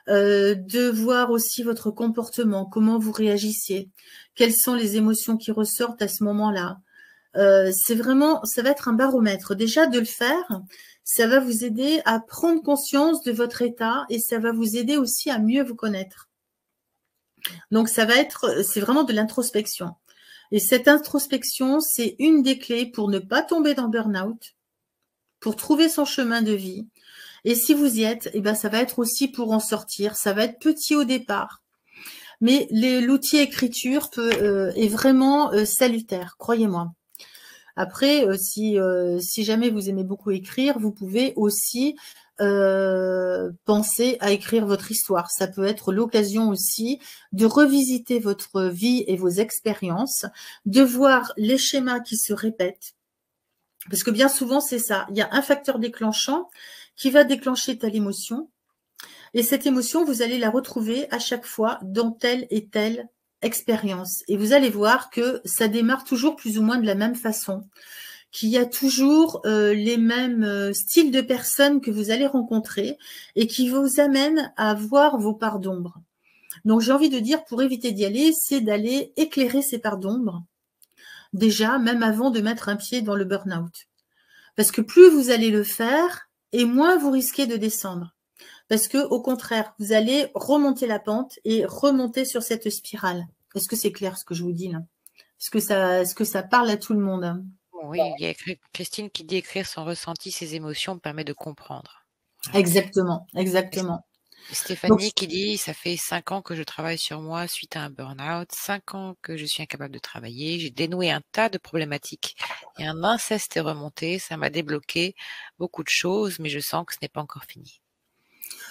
de voir aussi votre comportement, comment vous réagissiez, quelles sont les émotions qui ressortent à ce moment-là. Ça va être un baromètre. Déjà de le faire, ça va vous aider à prendre conscience de votre état et ça va vous aider aussi à mieux vous connaître. Donc, c'est vraiment de l'introspection. Et cette introspection, c'est une des clés pour ne pas tomber dans le burn-out, pour trouver son chemin de vie. Et si vous y êtes, eh ben, ça va être aussi pour en sortir. Ça va être petit au départ. Mais l'outil écriture est vraiment salutaire, croyez-moi. Après, si jamais vous aimez beaucoup écrire, vous pouvez aussi penser à écrire votre histoire. Ça peut être l'occasion aussi de revisiter votre vie et vos expériences, de voir les schémas qui se répètent. Parce que bien souvent, c'est ça. Il y a un facteur déclenchant qui va déclencher telle émotion. Et cette émotion, vous allez la retrouver à chaque fois dans telle et telle expérience. Et vous allez voir que ça démarre toujours plus ou moins de la même façon, qu'il y a toujours les mêmes styles de personnes que vous allez rencontrer et qui vous amènent à voir vos parts d'ombre. Donc, j'ai envie de dire, pour éviter d'y aller, c'est d'aller éclairer ces parts d'ombre, déjà, même avant de mettre un pied dans le burn-out. Parce que plus vous allez le faire, et moins vous risquez de descendre. Parce que, au contraire, vous allez remonter la pente et remonter sur cette spirale. Est-ce que c'est clair ce que je vous dis là? Est-ce que ça parle à tout le monde? Oui, il y a Christine qui dit écrire son ressenti, ses émotions permet de comprendre. Exactement, exactement. Stéphanie qui dit, ça fait 5 ans que je travaille sur moi suite à un burn-out, 5 ans que je suis incapable de travailler, j'ai dénoué un tas de problématiques et un inceste est remonté, ça m'a débloqué beaucoup de choses, mais je sens que ce n'est pas encore fini.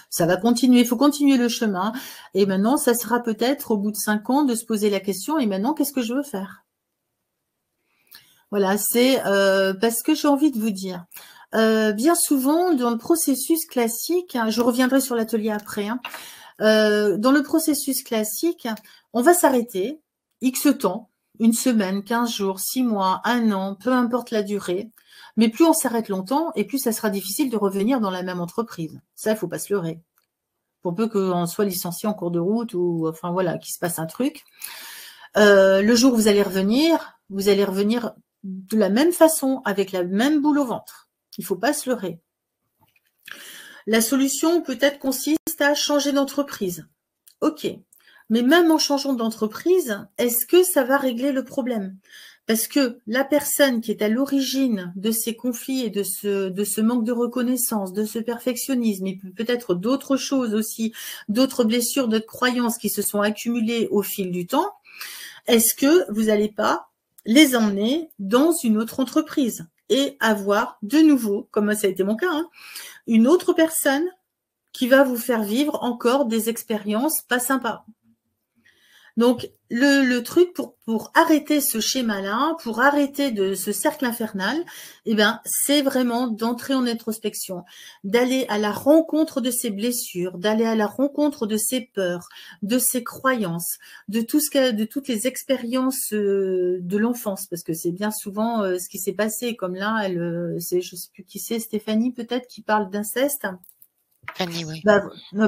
Ça va continuer, il faut continuer le chemin. Et maintenant, ça sera peut-être au bout de 5 ans de se poser la question, et maintenant, qu'est-ce que je veux faire? Voilà, c'est parce que j'ai envie de vous dire, bien souvent, dans le processus classique, je reviendrai sur l'atelier après, dans le processus classique, on va s'arrêter X temps, une semaine, 15 jours, 6 mois, 1 an, peu importe la durée. Mais plus on s'arrête longtemps, et plus ça sera difficile de revenir dans la même entreprise. Ça, il ne faut pas se leurrer. Pour peu qu'on soit licencié en cours de route ou enfin voilà, qu'il se passe un truc. Le jour où vous allez revenir de la même façon, avec la même boule au ventre. Il ne faut pas se leurrer. La solution peut-être consiste à changer d'entreprise. Ok, mais même en changeant d'entreprise, est-ce que ça va régler le problème? Parce que la personne qui est à l'origine de ces conflits et de ce manque de reconnaissance, de ce perfectionnisme, et peut-être d'autres choses aussi, d'autres blessures, d'autres croyances qui se sont accumulées au fil du temps, est-ce que vous n'allez pas les emmener dans une autre entreprise et avoir de nouveau, comme ça a été mon cas, une autre personne qui va vous faire vivre encore des expériences pas sympas. Donc, le truc pour arrêter ce schéma-là, pour arrêter de ce cercle infernal, eh ben, c'est vraiment d'entrer en introspection, d'aller à la rencontre de ces blessures, d'aller à la rencontre de ces peurs, de ces croyances, de toutes les expériences de l'enfance, parce que c'est bien souvent ce qui s'est passé. Comme là, je sais plus qui c'est, Stéphanie peut-être, qui parle d'inceste. Fanny, oui.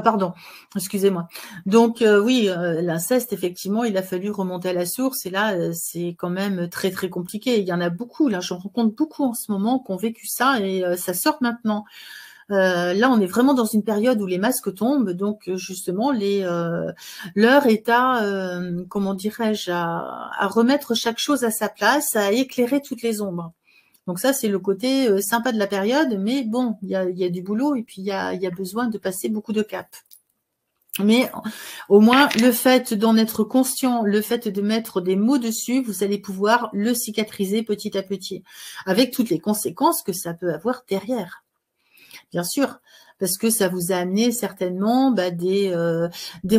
Pardon, excusez-moi. Donc oui, l'inceste, effectivement, il a fallu remonter à la source et là, c'est quand même très très compliqué. Il y en a beaucoup, là, j'en rencontre beaucoup en ce moment qui ont vécu ça et ça sort maintenant. Là, on est vraiment dans une période où les masques tombent, donc justement, l'heure est à, comment dirais-je, à remettre chaque chose à sa place, à éclairer toutes les ombres. Donc ça, c'est le côté sympa de la période, mais bon, il y a du boulot et puis il y a besoin de passer beaucoup de caps. Mais au moins, le fait d'en être conscient, le fait de mettre des mots dessus, vous allez pouvoir le cicatriser petit à petit, avec toutes les conséquences que ça peut avoir derrière. Bien sûr, parce que ça vous a amené certainement des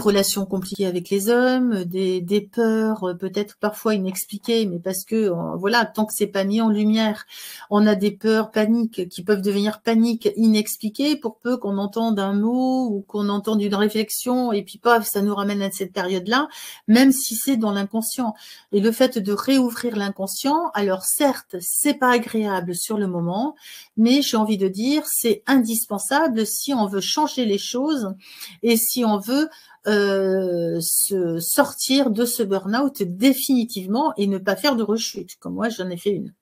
relations compliquées avec les hommes, des peurs peut-être parfois inexpliquées, mais parce que voilà, tant que c'est pas mis en lumière, on a des peurs paniques qui peuvent devenir paniques inexpliquées pour peu qu'on entende un mot ou qu'on entende une réflexion et puis paf, ça nous ramène à cette période-là, même si c'est dans l'inconscient. Et le fait de réouvrir l'inconscient, alors certes, c'est pas agréable sur le moment, mais j'ai envie de dire, c'est indispensable si on veut changer les choses et si on veut se sortir de ce burn-out définitivement et ne pas faire de rechute, comme moi j'en ai fait une.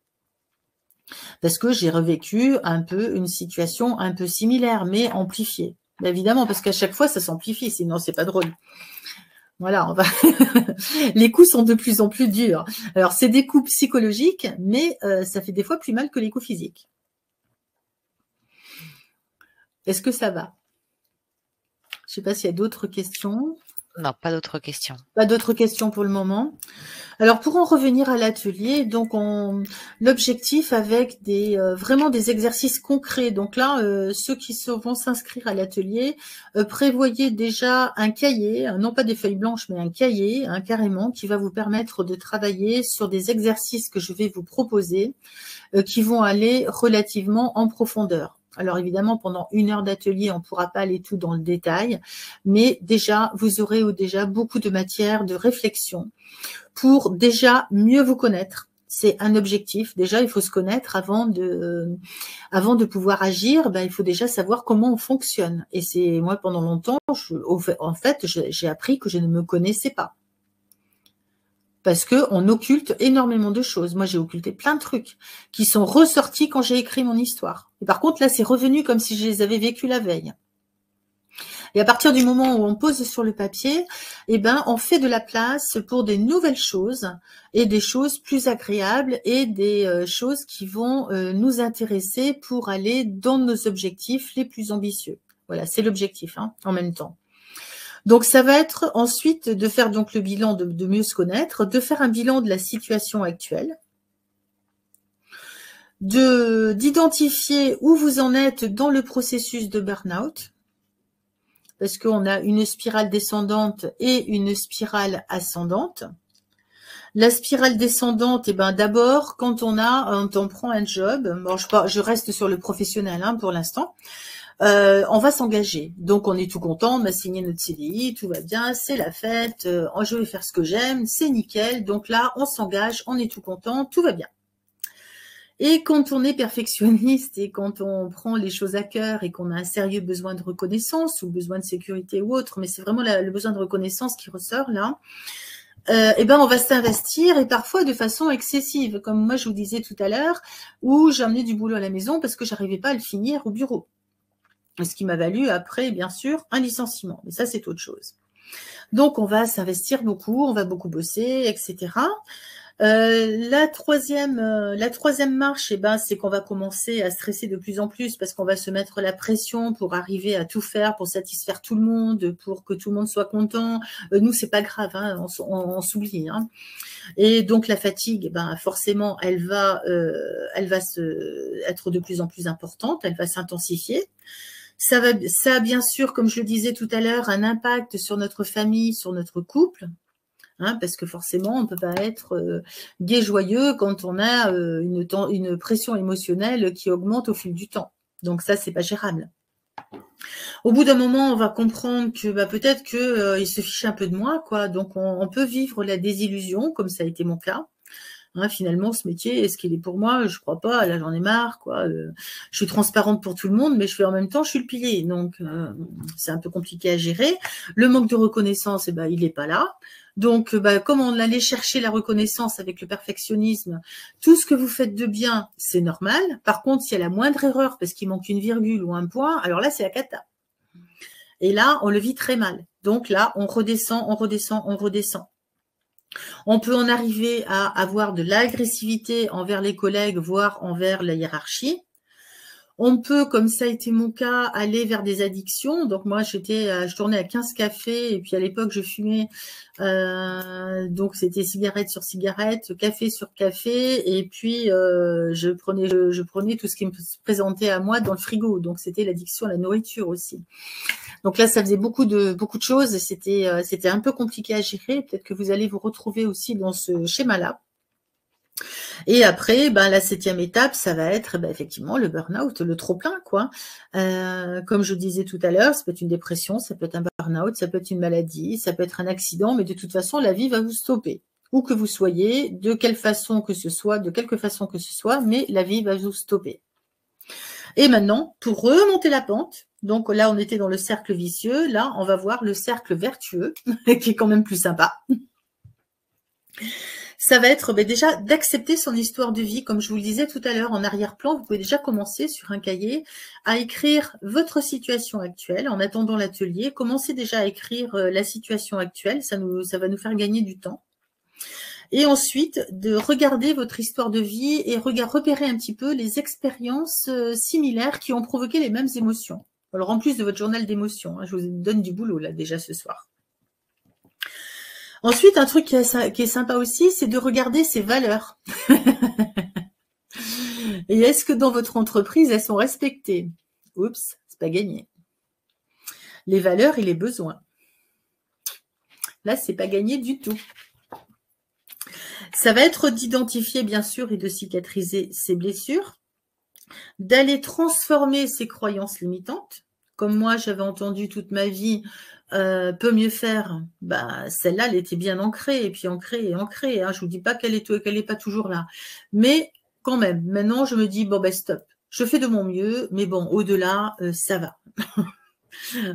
Parce que j'ai revécu un peu une situation un peu similaire, mais amplifiée. Bien évidemment, parce qu'à chaque fois, ça s'amplifie, sinon c'est pas drôle. Voilà, les coups sont de plus en plus durs. Alors, c'est des coups psychologiques, mais ça fait des fois plus mal que les coups physiques. Est-ce que ça va? Je ne sais pas s'il y a d'autres questions. Non, pas d'autres questions. Pas d'autres questions pour le moment. Alors, pour en revenir à l'atelier, donc l'objectif avec vraiment des exercices concrets. Donc là, ceux qui vont s'inscrire à l'atelier, prévoyez déjà un cahier, non pas des feuilles blanches, mais un cahier, carrément, qui va vous permettre de travailler sur des exercices que je vais vous proposer, qui vont aller relativement en profondeur. Alors évidemment, pendant 1 heure d'atelier, on ne pourra pas aller tout dans le détail, mais déjà, vous aurez déjà beaucoup de matière de réflexion pour déjà mieux vous connaître. C'est un objectif. Déjà, il faut se connaître avant de pouvoir agir. Il faut déjà savoir comment on fonctionne. Et c'est moi, pendant longtemps, en fait, j'ai appris que je ne me connaissais pas. Parce qu'on occulte énormément de choses. Moi, j'ai occulté plein de trucs qui sont ressortis quand j'ai écrit mon histoire. Et par contre, là, c'est revenu comme si je les avais vécus la veille. Et à partir du moment où on pose sur le papier, on fait de la place pour des nouvelles choses et des choses plus agréables et des choses qui vont nous intéresser pour aller dans nos objectifs les plus ambitieux. Voilà, c'est l'objectif en même temps. Donc, ça va être ensuite de faire donc le bilan, de mieux se connaître, de faire un bilan de la situation actuelle, d'identifier où vous en êtes dans le processus de burn-out, parce qu'on a une spirale descendante et une spirale ascendante. La spirale descendante, d'abord, quand on prend un job, bon, je reste sur le professionnel pour l'instant, on va s'engager. Donc, on est tout content, on a signé notre CDI, tout va bien, c'est la fête, je vais faire ce que j'aime, c'est nickel. Donc là, on s'engage, on est tout content, tout va bien. Et quand on est perfectionniste et quand on prend les choses à cœur et qu'on a un sérieux besoin de reconnaissance ou besoin de sécurité ou autre, mais c'est vraiment le besoin de reconnaissance qui ressort là, on va s'investir et parfois de façon excessive, comme moi je vous disais tout à l'heure, où j'ai amené du boulot à la maison parce que j'arrivais pas à le finir au bureau. Ce qui m'a valu après, bien sûr, un licenciement. Mais ça, c'est autre chose. Donc, on va s'investir beaucoup, on va beaucoup bosser, etc. La troisième marche, c'est qu'on va commencer à stresser de plus en plus parce qu'on va se mettre la pression pour arriver à tout faire, pour satisfaire tout le monde, pour que tout le monde soit content. Nous, c'est pas grave, on s'oublie. Et donc la fatigue, forcément, elle va être de plus en plus importante, elle va s'intensifier. Ça a bien sûr, comme je le disais tout à l'heure, un impact sur notre famille, sur notre couple. Parce que forcément, on ne peut pas être gai, joyeux quand on a une pression émotionnelle qui augmente au fil du temps. Donc ça, c'est pas gérable. Au bout d'un moment, on va comprendre que peut-être qu'il se fiche un peu de moi, quoi. Donc on peut vivre la désillusion, comme ça a été mon cas. Finalement, ce métier, est-ce qu'il est pour moi? Je crois pas. Là, j'en ai marre, quoi. Je suis transparente pour tout le monde, mais en même temps, je suis le pilier. Donc, c'est un peu compliqué à gérer. Le manque de reconnaissance, il n'est pas là. Donc, comme on allait chercher la reconnaissance avec le perfectionnisme, tout ce que vous faites de bien, c'est normal. Par contre, s'il y a la moindre erreur, parce qu'il manque une virgule ou un point, alors là, c'est la cata. Et là, on le vit très mal. Donc là, on redescend, on redescend, on redescend. On peut en arriver à avoir de l'agressivité envers les collègues, voire envers la hiérarchie. On peut, comme ça a été mon cas, aller vers des addictions. Donc moi, je tournais à 15 cafés et puis à l'époque, je fumais. Donc c'était cigarette sur cigarette, café sur café. Et puis, je prenais tout ce qui me présentait à moi dans le frigo. Donc c'était l'addiction à la nourriture aussi. Donc là, ça faisait beaucoup de choses. C'était un peu compliqué à gérer. Peut-être que vous allez vous retrouver aussi dans ce schéma-là. Et après, la 7e étape, ça va être effectivement le burn-out, le trop-plein, quoi. Comme je disais tout à l'heure, ça peut être une dépression, ça peut être un burn-out, ça peut être une maladie, ça peut être un accident, mais de toute façon, la vie va vous stopper. Où que vous soyez, de quelque façon que ce soit, mais la vie va vous stopper. Et maintenant, pour remonter la pente, donc là, on était dans le cercle vicieux, là, on va voir le cercle vertueux, qui est quand même plus sympa. Ça va être déjà d'accepter son histoire de vie, comme je vous le disais tout à l'heure, en arrière-plan, vous pouvez déjà commencer sur un cahier à écrire votre situation actuelle. En attendant l'atelier, commencez déjà à écrire la situation actuelle, ça va nous faire gagner du temps. Et ensuite, de regarder votre histoire de vie et repérer un petit peu les expériences similaires qui ont provoqué les mêmes émotions. Alors, en plus de votre journal d'émotions, je vous donne du boulot là déjà ce soir. Ensuite, un truc qui est sympa aussi, c'est de regarder ses valeurs. Et est-ce que dans votre entreprise, elles sont respectées? Oups, c'est pas gagné. Les valeurs et les besoins. Là, c'est pas gagné du tout. Ça va être d'identifier, bien sûr, et de cicatriser ses blessures, d'aller transformer ses croyances limitantes. Comme moi, j'avais entendu toute ma vie, peut mieux faire. Bah, celle-là, elle était bien ancrée, et puis ancrée et ancrée. Hein. Je vous dis pas qu'elle est pas toujours là. Mais quand même, maintenant, je me dis, bon, ben stop. Je fais de mon mieux, mais bon, au-delà, ça va.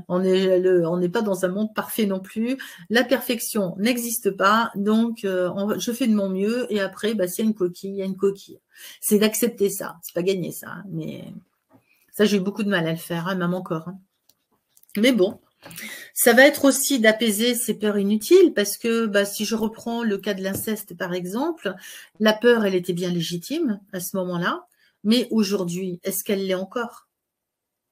On n'est pas dans un monde parfait non plus. La perfection n'existe pas, donc je fais de mon mieux et après, bah, s'il y a une coquille, il y a une coquille. C'est d'accepter ça. C'est pas gagné ça, hein, mais ça j'ai eu beaucoup de mal à le faire, hein, même encore. Hein. Mais bon, ça va être aussi d'apaiser ces peurs inutiles parce que bah, si je reprends le cas de l'inceste par exemple, la peur elle était bien légitime à ce moment-là, mais aujourd'hui, est-ce qu'elle l'est encore ?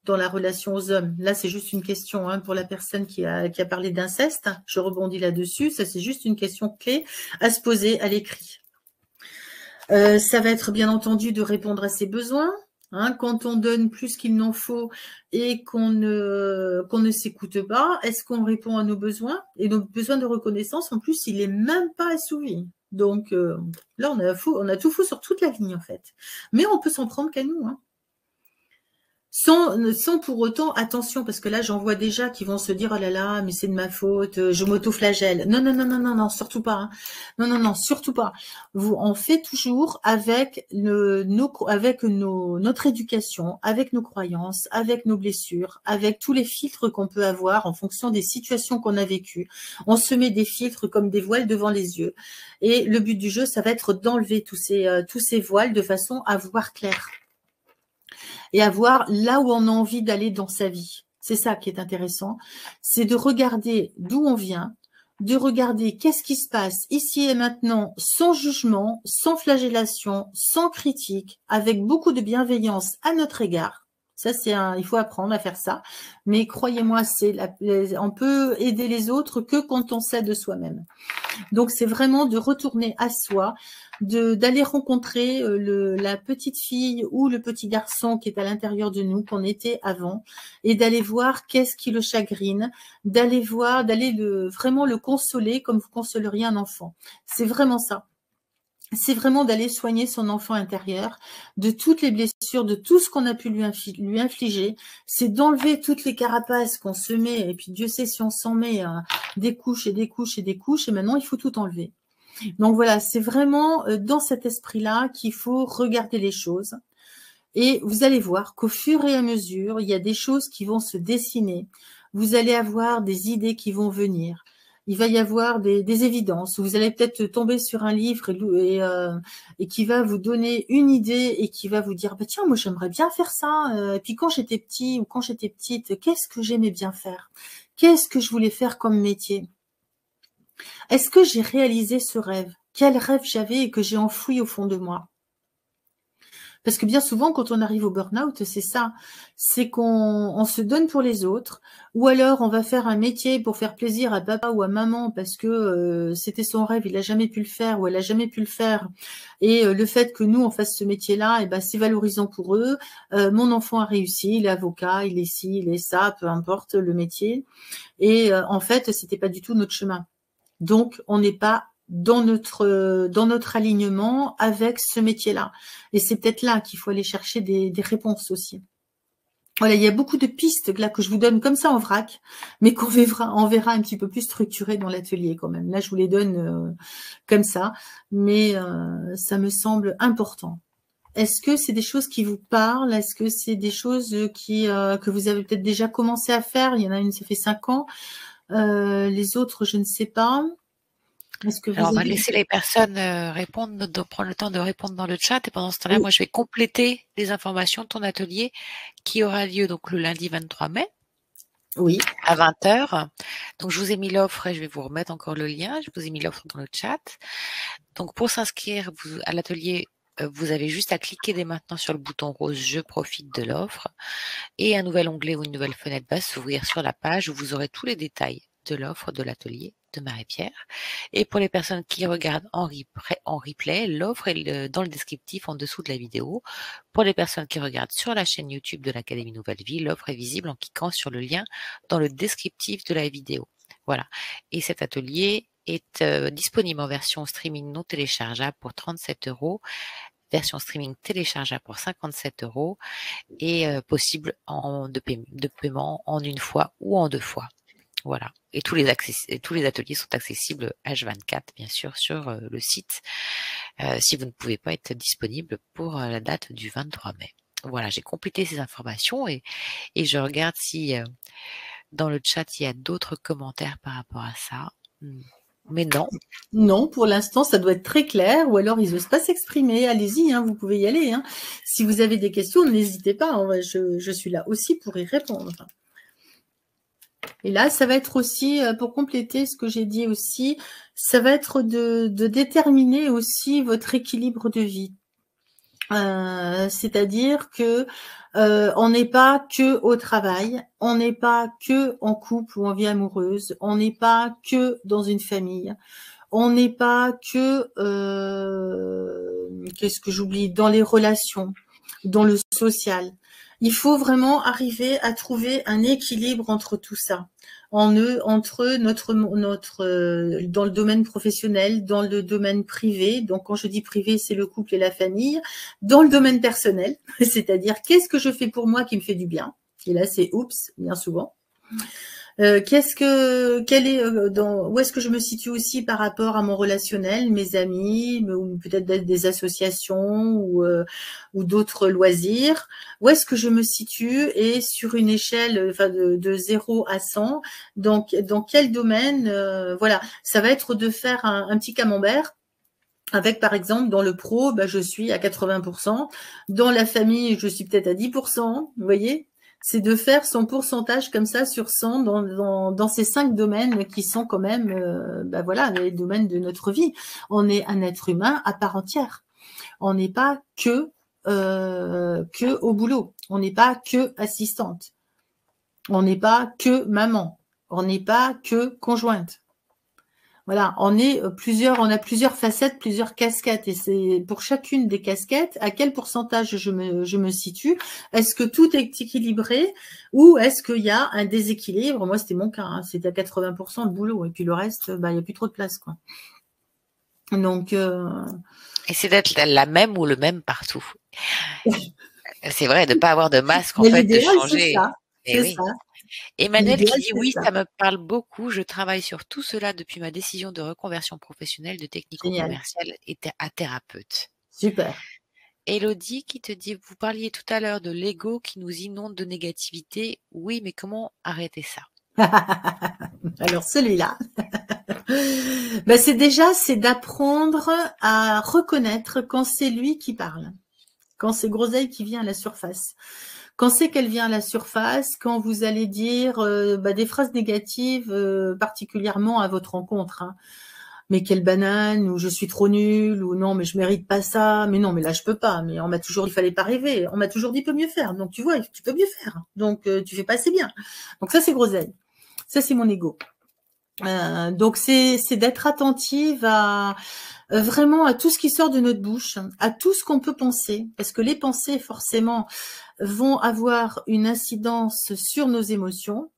Dans la relation aux hommes. Là, c'est juste une question hein, pour la personne qui a parlé d'inceste. Je rebondis là-dessus. Ça, c'est juste une question clé à se poser à l'écrit. Ça va être bien entendu de répondre à ses besoins. Hein, quand on donne plus qu'il n'en faut et qu'on ne s'écoute pas, est-ce qu'on répond à nos besoins? Et nos besoins de reconnaissance, en plus, il n'est même pas assouvi. Donc là, on a tout fou sur toute la ligne, en fait. Mais on peut s'en prendre qu'à nous. Hein. Sans pour autant, attention, parce que là, j'en vois déjà qui vont se dire, oh là là, mais c'est de ma faute, je m'auto-flagelle. Non, non, non, non, non, non, surtout pas. Hein. Non, non, non, surtout pas. On fait toujours avec notre éducation, avec nos croyances, avec nos blessures, avec tous les filtres qu'on peut avoir en fonction des situations qu'on a vécues. On se met des filtres comme des voiles devant les yeux. Et le but du jeu, ça va être d'enlever tous ces voiles de façon à voir clair. Et à voir là où on a envie d'aller dans sa vie. C'est ça qui est intéressant. C'est de regarder d'où on vient, de regarder qu'est-ce qui se passe ici et maintenant, sans jugement, sans flagellation, sans critique, avec beaucoup de bienveillance à notre égard. Ça, il faut apprendre à faire ça. Mais croyez-moi, on peut aider les autres que quand on sait de soi-même. Donc, c'est vraiment de retourner à soi, d'aller rencontrer la petite fille ou le petit garçon qui est à l'intérieur de nous, qu'on était avant, et d'aller voir qu'est-ce qui le chagrine, d'aller vraiment le consoler comme vous consoleriez un enfant. C'est vraiment ça. C'est vraiment d'aller soigner son enfant intérieur de toutes les blessures, de tout ce qu'on a pu lui infliger. C'est d'enlever toutes les carapaces qu'on se met. Et puis Dieu sait si on s'en met des couches et des couches et des couches. Et maintenant, il faut tout enlever. Donc voilà, c'est vraiment dans cet esprit-là qu'il faut regarder les choses. Et vous allez voir qu'au fur et à mesure, il y a des choses qui vont se dessiner. Vous allez avoir des idées qui vont venir. Il va y avoir des évidences. Vous allez peut-être tomber sur un livre et qui va vous donner une idée et qui va vous dire bah, « Tiens, moi, j'aimerais bien faire ça. Et puis quand j'étais petit ou quand j'étais petite, qu'est-ce que j'aimais bien faire? Qu'est-ce que je voulais faire comme métier? Est-ce que j'ai réalisé ce rêve? Quel rêve j'avais et que j'ai enfoui au fond de moi ?» Parce que bien souvent, quand on arrive au burn-out, c'est ça. C'est qu'on se donne pour les autres, ou alors on va faire un métier pour faire plaisir à papa ou à maman parce que c'était son rêve, il n'a jamais pu le faire ou elle n'a jamais pu le faire. Et le fait que nous, on fasse ce métier-là, c'est valorisant pour eux. Mon enfant a réussi, il est avocat, il est ci, il est ça, peu importe le métier. Et en fait, c'était pas du tout notre chemin. Donc, on n'est pas dans notre alignement avec ce métier-là. Et c'est peut-être là qu'il faut aller chercher des réponses aussi. Voilà, il y a beaucoup de pistes là que je vous donne comme ça en vrac, mais qu'on verra un petit peu plus structuré dans l'atelier quand même. Là, je vous les donne comme ça, mais ça me semble important. Est-ce que c'est des choses qui vous parlent? Est-ce que c'est des choses que vous avez peut-être déjà commencé à faire? Il y en a une, ça fait 5 ans. Les autres, je ne sais pas. Est-ce que Alors, vous on va avez... laisser les personnes répondre, prendre le temps de répondre dans le chat. Et pendant ce temps-là, Oui, moi, je vais compléter les informations de ton atelier qui aura lieu donc le lundi 23 mai oui, à 20 heures. Donc, je vous ai mis l'offre et je vais vous remettre encore le lien. Je vous ai mis l'offre dans le chat. Donc, pour s'inscrire à l'atelier, vous avez juste à cliquer dès maintenant sur le bouton rose Je profite de l'offre et un nouvel onglet ou une nouvelle fenêtre va s'ouvrir sur la page où vous aurez tous les détails de l'offre de l'atelier de Marie-Pierre. Et pour les personnes qui regardent en replay, l'offre est dans le descriptif en dessous de la vidéo. Pour les personnes qui regardent sur la chaîne YouTube de l'Académie Nouvelle Vie, l'offre est visible en cliquant sur le lien dans le descriptif de la vidéo. Voilà. Et cet atelier est disponible en version streaming non téléchargeable pour 37 €, version streaming téléchargeable pour 57 € et possible de paiement en une fois ou en deux fois. Voilà. Et tous les ateliers sont accessibles H24, bien sûr, sur le site, si vous ne pouvez pas être disponible pour la date du 23 mai. Voilà, j'ai complété ces informations et je regarde si dans le chat il y a d'autres commentaires par rapport à ça. Mais non. non, pour l'instant, ça doit être très clair, ou alors ils n'osent pas s'exprimer. Allez-y, hein, vous pouvez y aller. Hein. Si vous avez des questions, n'hésitez pas. Hein, je suis là aussi pour y répondre. Et là, ça va être aussi, pour compléter ce que j'ai dit aussi, ça va être de déterminer aussi votre équilibre de vie. C'est-à-dire que on n'est pas que au travail, on n'est pas que en couple ou en vie amoureuse, on n'est pas que dans une famille, on n'est pas que qu'est-ce que j'oublie, dans les relations, dans le social. Il faut vraiment arriver à trouver un équilibre entre tout ça, entre notre dans le domaine professionnel, dans le domaine privé. Donc quand je dis privé, c'est le couple et la famille. Dans le domaine personnel, c'est-à-dire qu'est-ce que je fais pour moi qui me fait du bien. Et là, c'est oups, bien souvent. Où est-ce que je me situe aussi par rapport à mon relationnel, mes amis, ou peut-être des associations ou d'autres loisirs. Où est-ce que je me situe et sur une échelle de 0 à 100, donc dans quel domaine, voilà, ça va être de faire un petit camembert. Avec, par exemple, dans le pro, je suis à 80%. Dans la famille, je suis peut-être à 10%. Vous voyez, c'est de faire son pourcentage comme ça sur 100 dans ces 5 domaines qui sont quand même, voilà, les domaines de notre vie. On est un être humain à part entière. On n'est pas que au boulot. On n'est pas que assistante. On n'est pas que maman. On n'est pas que conjointe. Voilà, on a plusieurs facettes, plusieurs casquettes, et c'est pour chacune des casquettes, à quel pourcentage je me situe. Est-ce que tout est équilibré ou est-ce qu'il y a un déséquilibre? Moi, c'était mon cas, hein, c'était à 80% de boulot, et puis le reste, il n'y a plus trop de place, quoi. Donc, Et c'est d'être la même ou le même partout. C'est vrai, de ne pas avoir de masque, en mais fait, de l'idéal, c'est changer. ça, Et c'est oui. ça. Emmanuel qui L'idéal, dit c'est oui, ça. ça me parle beaucoup. Je travaille sur tout cela depuis ma décision de reconversion professionnelle de Génial, technico-commercial à thérapeute. super. Elodie qui te dit, vous parliez tout à l'heure de l'ego qui nous inonde de négativité. Oui, mais comment arrêter ça? Alors celui-là, c'est d'apprendre à reconnaître quand c'est lui qui parle, quand c'est Groseille qui vient à la surface. Quand c'est qu'elle vient à la surface, quand vous allez dire des phrases négatives, particulièrement à votre rencontre, hein. Mais quelle banane, ou je suis trop nulle, ou non, mais je mérite pas ça, mais non, mais là je peux pas, mais on m'a toujours dit il fallait pas rêver, on m'a toujours dit peut mieux faire, donc tu vois, tu peux mieux faire, donc tu fais pas assez bien. Donc ça c'est Groseille, ça c'est mon ego. Donc c'est d'être attentive à vraiment à tout ce qui sort de notre bouche, à tout ce qu'on peut penser, parce que les pensées forcément vont avoir une incidence sur nos émotions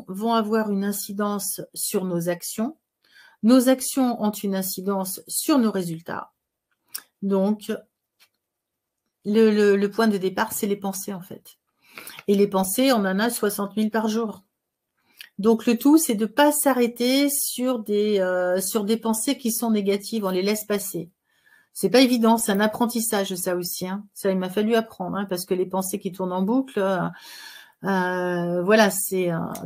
vont avoir une incidence sur nos actions ont une incidence sur nos résultats. Donc le point de départ, c'est les pensées en fait. Et les pensées, on en a 60 000 par jour. Donc le tout, c'est de ne pas s'arrêter sur des pensées qui sont négatives, on les laisse passer. C'est pas évident, c'est un apprentissage ça aussi. Hein. Ça, il m'a fallu apprendre, hein, parce que les pensées qui tournent en boucle, Voilà,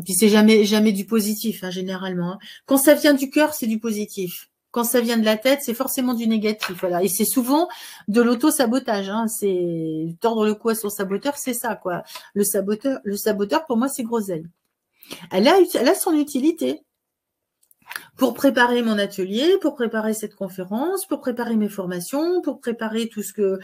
puis c'est jamais du positif, hein, généralement. Hein. Quand ça vient du cœur, c'est du positif. Quand ça vient de la tête, c'est forcément du négatif. Voilà, et c'est souvent de l'auto-sabotage. Hein. C'est tordre le cou à son saboteur, c'est ça, quoi. Le saboteur, pour moi, c'est groseille. Elle a son utilité. Pour préparer mon atelier, pour préparer cette conférence, pour préparer mes formations, pour préparer tout ce que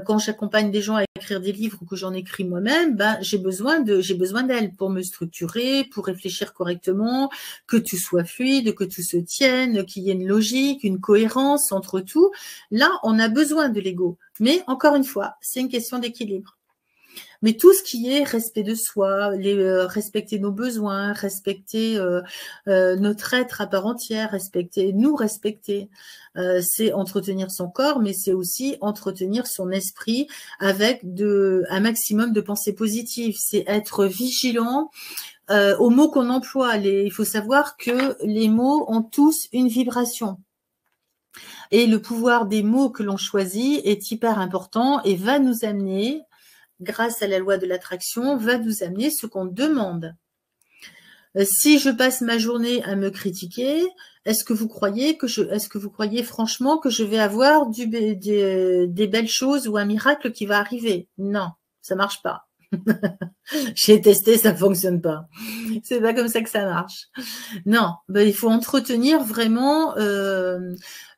quand j'accompagne des gens à écrire des livres ou que j'en écris moi-même, ben j'ai besoin d'elle pour me structurer, pour réfléchir correctement, que tout soit fluide, que tout se tienne, qu'il y ait une logique, une cohérence entre tout. Là, on a besoin de l'ego. Mais encore une fois, c'est une question d'équilibre. Mais tout ce qui est respect de soi, respecter nos besoins, respecter notre être à part entière, nous respecter, c'est entretenir son corps, mais c'est aussi entretenir son esprit avec un maximum de pensées positives. C'est être vigilant aux mots qu'on emploie. Il faut savoir que les mots ont tous une vibration. Et le pouvoir des mots que l'on choisit est hyper important et va nous amener, grâce à la loi de l'attraction, va nous amener ce qu'on demande. Si je passe ma journée à me critiquer, est-ce que vous croyez franchement que je vais avoir des belles choses ou un miracle qui va arriver? Non, ça marche pas. J'ai testé, ça fonctionne pas. C'est pas comme ça que ça marche. Non, il faut entretenir vraiment.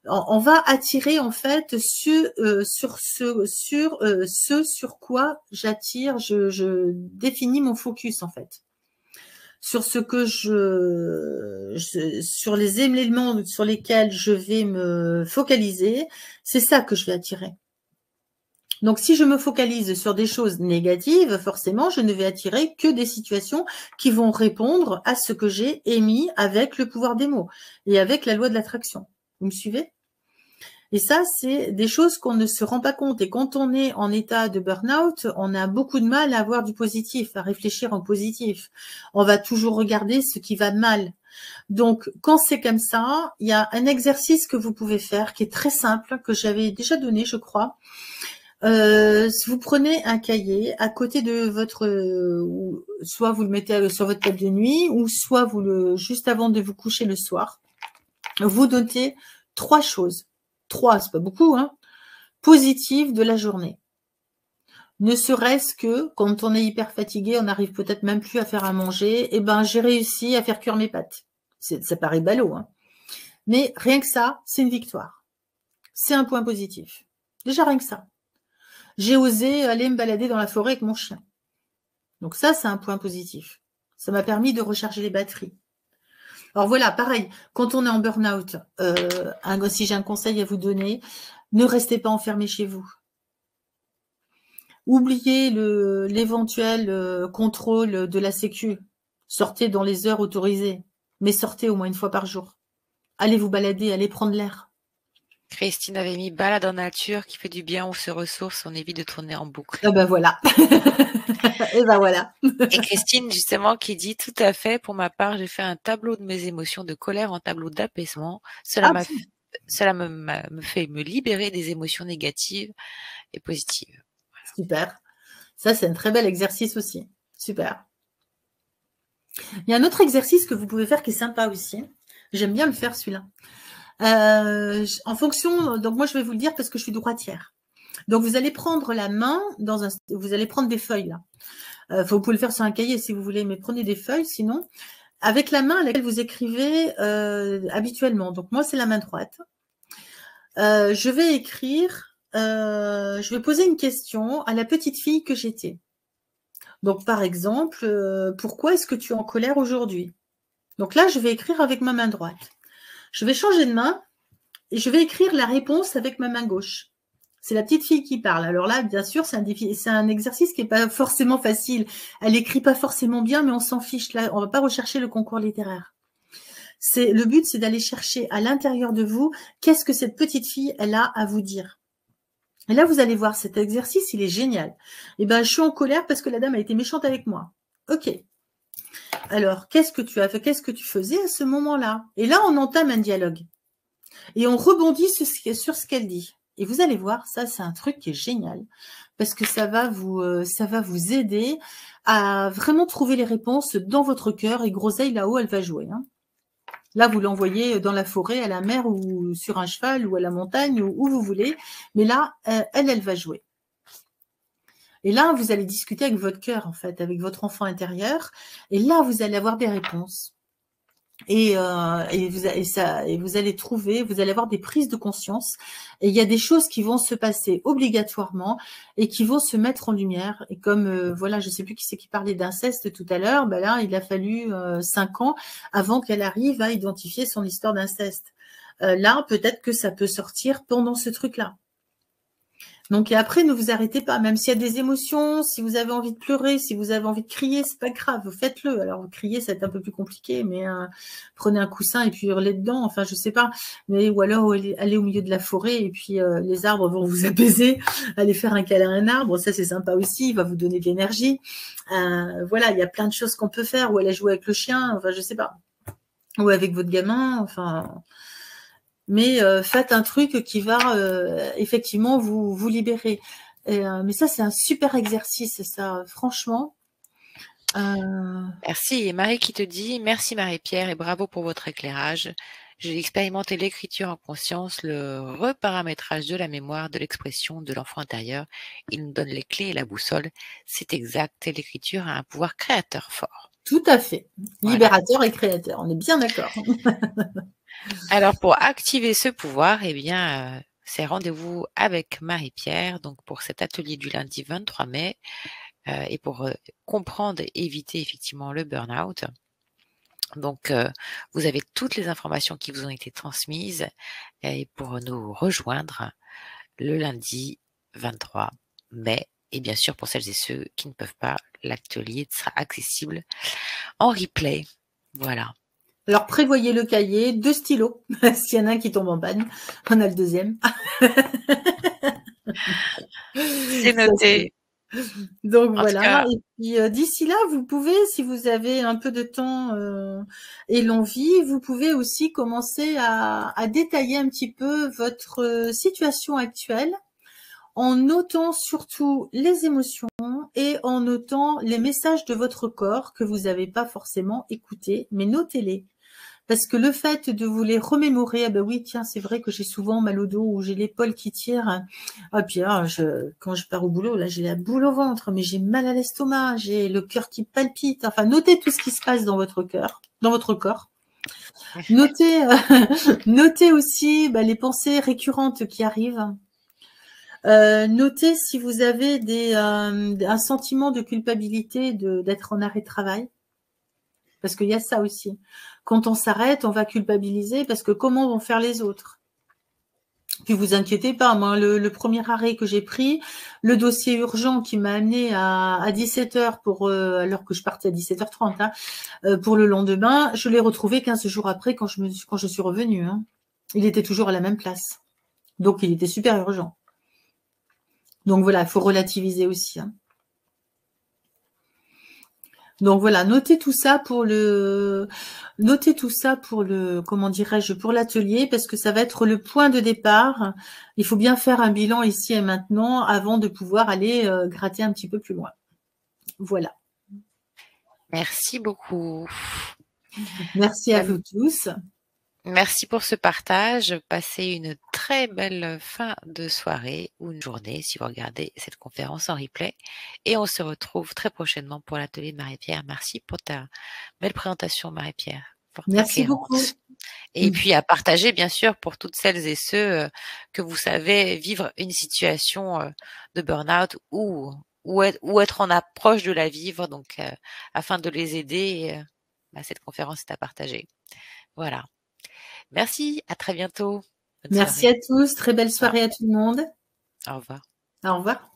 On va attirer en fait sur ce sur quoi j'attire. Je définis mon focus en fait sur ce que sur les éléments sur lesquels je vais me focaliser. C'est ça que je vais attirer. Donc, si je me focalise sur des choses négatives, forcément, je ne vais attirer que des situations qui vont répondre à ce que j'ai émis avec le pouvoir des mots et avec la loi de l'attraction. Vous me suivez? Et ça, c'est des choses qu'on ne se rend pas compte. Et quand on est en état de burn-out, on a beaucoup de mal à avoir du positif, à réfléchir en positif. On va toujours regarder ce qui va mal. Donc, quand c'est comme ça, il y a un exercice que vous pouvez faire qui est très simple, que j'avais déjà donné, je crois. Vous prenez un cahier à côté de votre, soit vous le mettez sur votre table de nuit, ou soit juste avant de vous coucher le soir, vous notez 3 choses. 3, c'est pas beaucoup, hein, positives de la journée. Ne serait-ce que quand on est hyper fatigué, on n'arrive peut-être même plus à faire à manger, et ben j'ai réussi à faire cuire mes pâtes. Ça paraît ballot, hein. Mais rien que ça, c'est une victoire. C'est un point positif. Déjà rien que ça. J'ai osé aller me balader dans la forêt avec mon chien. Donc ça, c'est un point positif. Ça m'a permis de recharger les batteries. Alors voilà, pareil, quand on est en burn-out, si j'ai un conseil à vous donner, ne restez pas enfermé chez vous. Oubliez l'éventuel contrôle de la sécu. Sortez dans les heures autorisées, mais sortez au moins une fois par jour. Allez vous balader, allez prendre l'air. Christine avait mis balade en nature qui fait du bien, on se ressource, on évite de tourner en boucle. Ah ben voilà. Et ben voilà. Et Christine, justement, qui dit tout à fait, pour ma part, j'ai fait un tableau de mes émotions de colère en tableau d'apaisement. Cela me fait me libérer des émotions négatives et positives. Voilà. Super. Ça, c'est un très bel exercice aussi. Super. Il y a un autre exercice que vous pouvez faire qui est sympa aussi. J'aime bien le faire celui-là. En fonction, donc moi je vais vous le dire parce que je suis droitière. Donc vous allez prendre la main vous allez prendre des feuilles là. Vous pouvez le faire sur un cahier si vous voulez, mais prenez des feuilles sinon. Avec la main à laquelle vous écrivez habituellement. Donc moi c'est la main droite. Je vais écrire, je vais poser une question à la petite fille que j'étais. Donc par exemple, pourquoi est-ce que tu es en colère aujourd'hui? Donc là je vais écrire avec ma main droite. Je vais changer de main et je vais écrire la réponse avec ma main gauche. C'est la petite fille qui parle. Alors là, bien sûr, c'est un exercice qui n'est pas forcément facile. Elle n'écrit pas forcément bien, mais on s'en fiche. Là, on ne va pas rechercher le concours littéraire. Le but, c'est d'aller chercher à l'intérieur de vous qu'est-ce que cette petite fille, elle a à vous dire. Et là, vous allez voir, cet exercice, il est génial. Eh ben, je suis en colère parce que la dame a été méchante avec moi. Ok. Alors, qu'est-ce que tu as fait? Qu'est-ce que tu faisais à ce moment-là? Et là, on entame un dialogue. Et on rebondit sur ce qu'elle dit. Et vous allez voir, ça, c'est un truc qui est génial parce que ça va vous aider à vraiment trouver les réponses dans votre cœur. Et Groseille, là-haut, elle va jouer. Hein. Là, vous l'envoyez dans la forêt, à la mer ou sur un cheval ou à la montagne ou où vous voulez. Mais là, elle va jouer. Et là, vous allez discuter avec votre cœur, en fait, avec votre enfant intérieur. Et là, vous allez avoir des réponses. Et vous allez trouver, vous allez avoir des prises de conscience. Et il y a des choses qui vont se passer obligatoirement et qui vont se mettre en lumière. Et comme, voilà, je ne sais plus qui c'est qui parlait d'inceste tout à l'heure, ben là, il a fallu 5 ans avant qu'elle arrive à identifier son histoire d'inceste. Là, peut-être que ça peut sortir pendant ce truc-là. Donc, et après, ne vous arrêtez pas. Même s'il y a des émotions, si vous avez envie de pleurer, si vous avez envie de crier, c'est pas grave, faites-le. Alors, crier, ça va être un peu plus compliqué, mais prenez un coussin et puis hurlez dedans. Enfin, je sais pas. Mais, ou alors, allez au milieu de la forêt et puis les arbres vont vous apaiser. Allez faire un câlin à un arbre, ça, c'est sympa aussi. Il va vous donner de l'énergie. Voilà, il y a plein de choses qu'on peut faire. Ou aller jouer avec le chien, enfin, je sais pas. Ou avec votre gamin, enfin... Mais faites un truc qui va effectivement vous libérer. Mais ça, c'est un super exercice, ça, franchement. Merci. Et Marie qui te dit « Merci Marie-Pierre et bravo pour votre éclairage. J'ai expérimenté l'écriture en conscience, le reparamétrage de la mémoire, de l'expression de l'enfant intérieur. Il nous donne les clés et la boussole. C'est exact. Et l'écriture a un pouvoir créateur fort. » Tout à fait. Voilà. Libérateur et créateur, on est bien d'accord. Alors, pour activer ce pouvoir, eh bien, c'est rendez-vous avec Marie-Pierre, donc pour cet atelier du lundi 23 mai, et pour comprendre et éviter effectivement le burn-out. Donc, vous avez toutes les informations qui vous ont été transmises et pour nous rejoindre le lundi 23 mai. Et bien sûr, pour celles et ceux qui ne peuvent pas, l'atelier sera accessible en replay. Voilà. Alors, prévoyez le cahier, 2 stylos. S'il y en a un qui tombe en panne, on a le deuxième. C'est noté. Donc En voilà. cas, Et puis d'ici là, vous pouvez, si vous avez un peu de temps et l'envie, vous pouvez aussi commencer à détailler un petit peu votre situation actuelle en notant surtout les émotions et en notant les messages de votre corps que vous n'avez pas forcément écoutés, mais notez-les. Parce que le fait de vous les remémorer, ah ben oui, tiens, c'est vrai que j'ai souvent mal au dos ou j'ai l'épaule qui tire. Ah puis quand je pars au boulot, là, j'ai la boule au ventre, mais j'ai mal à l'estomac, j'ai le cœur qui palpite. Enfin, notez tout ce qui se passe dans votre cœur, dans votre corps. Notez, notez aussi les pensées récurrentes qui arrivent. Notez si vous avez un sentiment de culpabilité d'être en arrêt de travail. Parce qu'il y a ça aussi. Quand on s'arrête, on va culpabiliser parce que comment vont faire les autres? Puis vous inquiétez pas, moi, le premier arrêt que j'ai pris, le dossier urgent qui m'a amené à 17h alors que je partais à 17h30, pour le lendemain, je l'ai retrouvé 15 jours après quand je suis revenue. Hein. Il était toujours à la même place. Donc, il était super urgent. Donc voilà, il faut relativiser aussi. Hein. Donc voilà, notez tout ça pour comment dirais-je, pour l'atelier, parce que ça va être le point de départ. Il faut bien faire un bilan ici et maintenant avant de pouvoir aller gratter un petit peu plus loin. Voilà. merci beaucoup. Merci à vous tous. Merci pour ce partage. Passez une très belle fin de soirée ou une journée si vous regardez cette conférence en replay. Et on se retrouve très prochainement pour l'atelier de Marie-Pierre. Merci pour ta belle présentation, Marie-Pierre. Merci beaucoup. Et puis à partager, bien sûr, pour toutes celles et ceux que vous savez vivre une situation de burn-out ou être en approche de la vivre, donc afin de les aider, cette conférence est à partager. Voilà. Merci, à très bientôt. Bonne Merci soirée. à tous. Très belle soirée à tout le monde. Au revoir. Au revoir.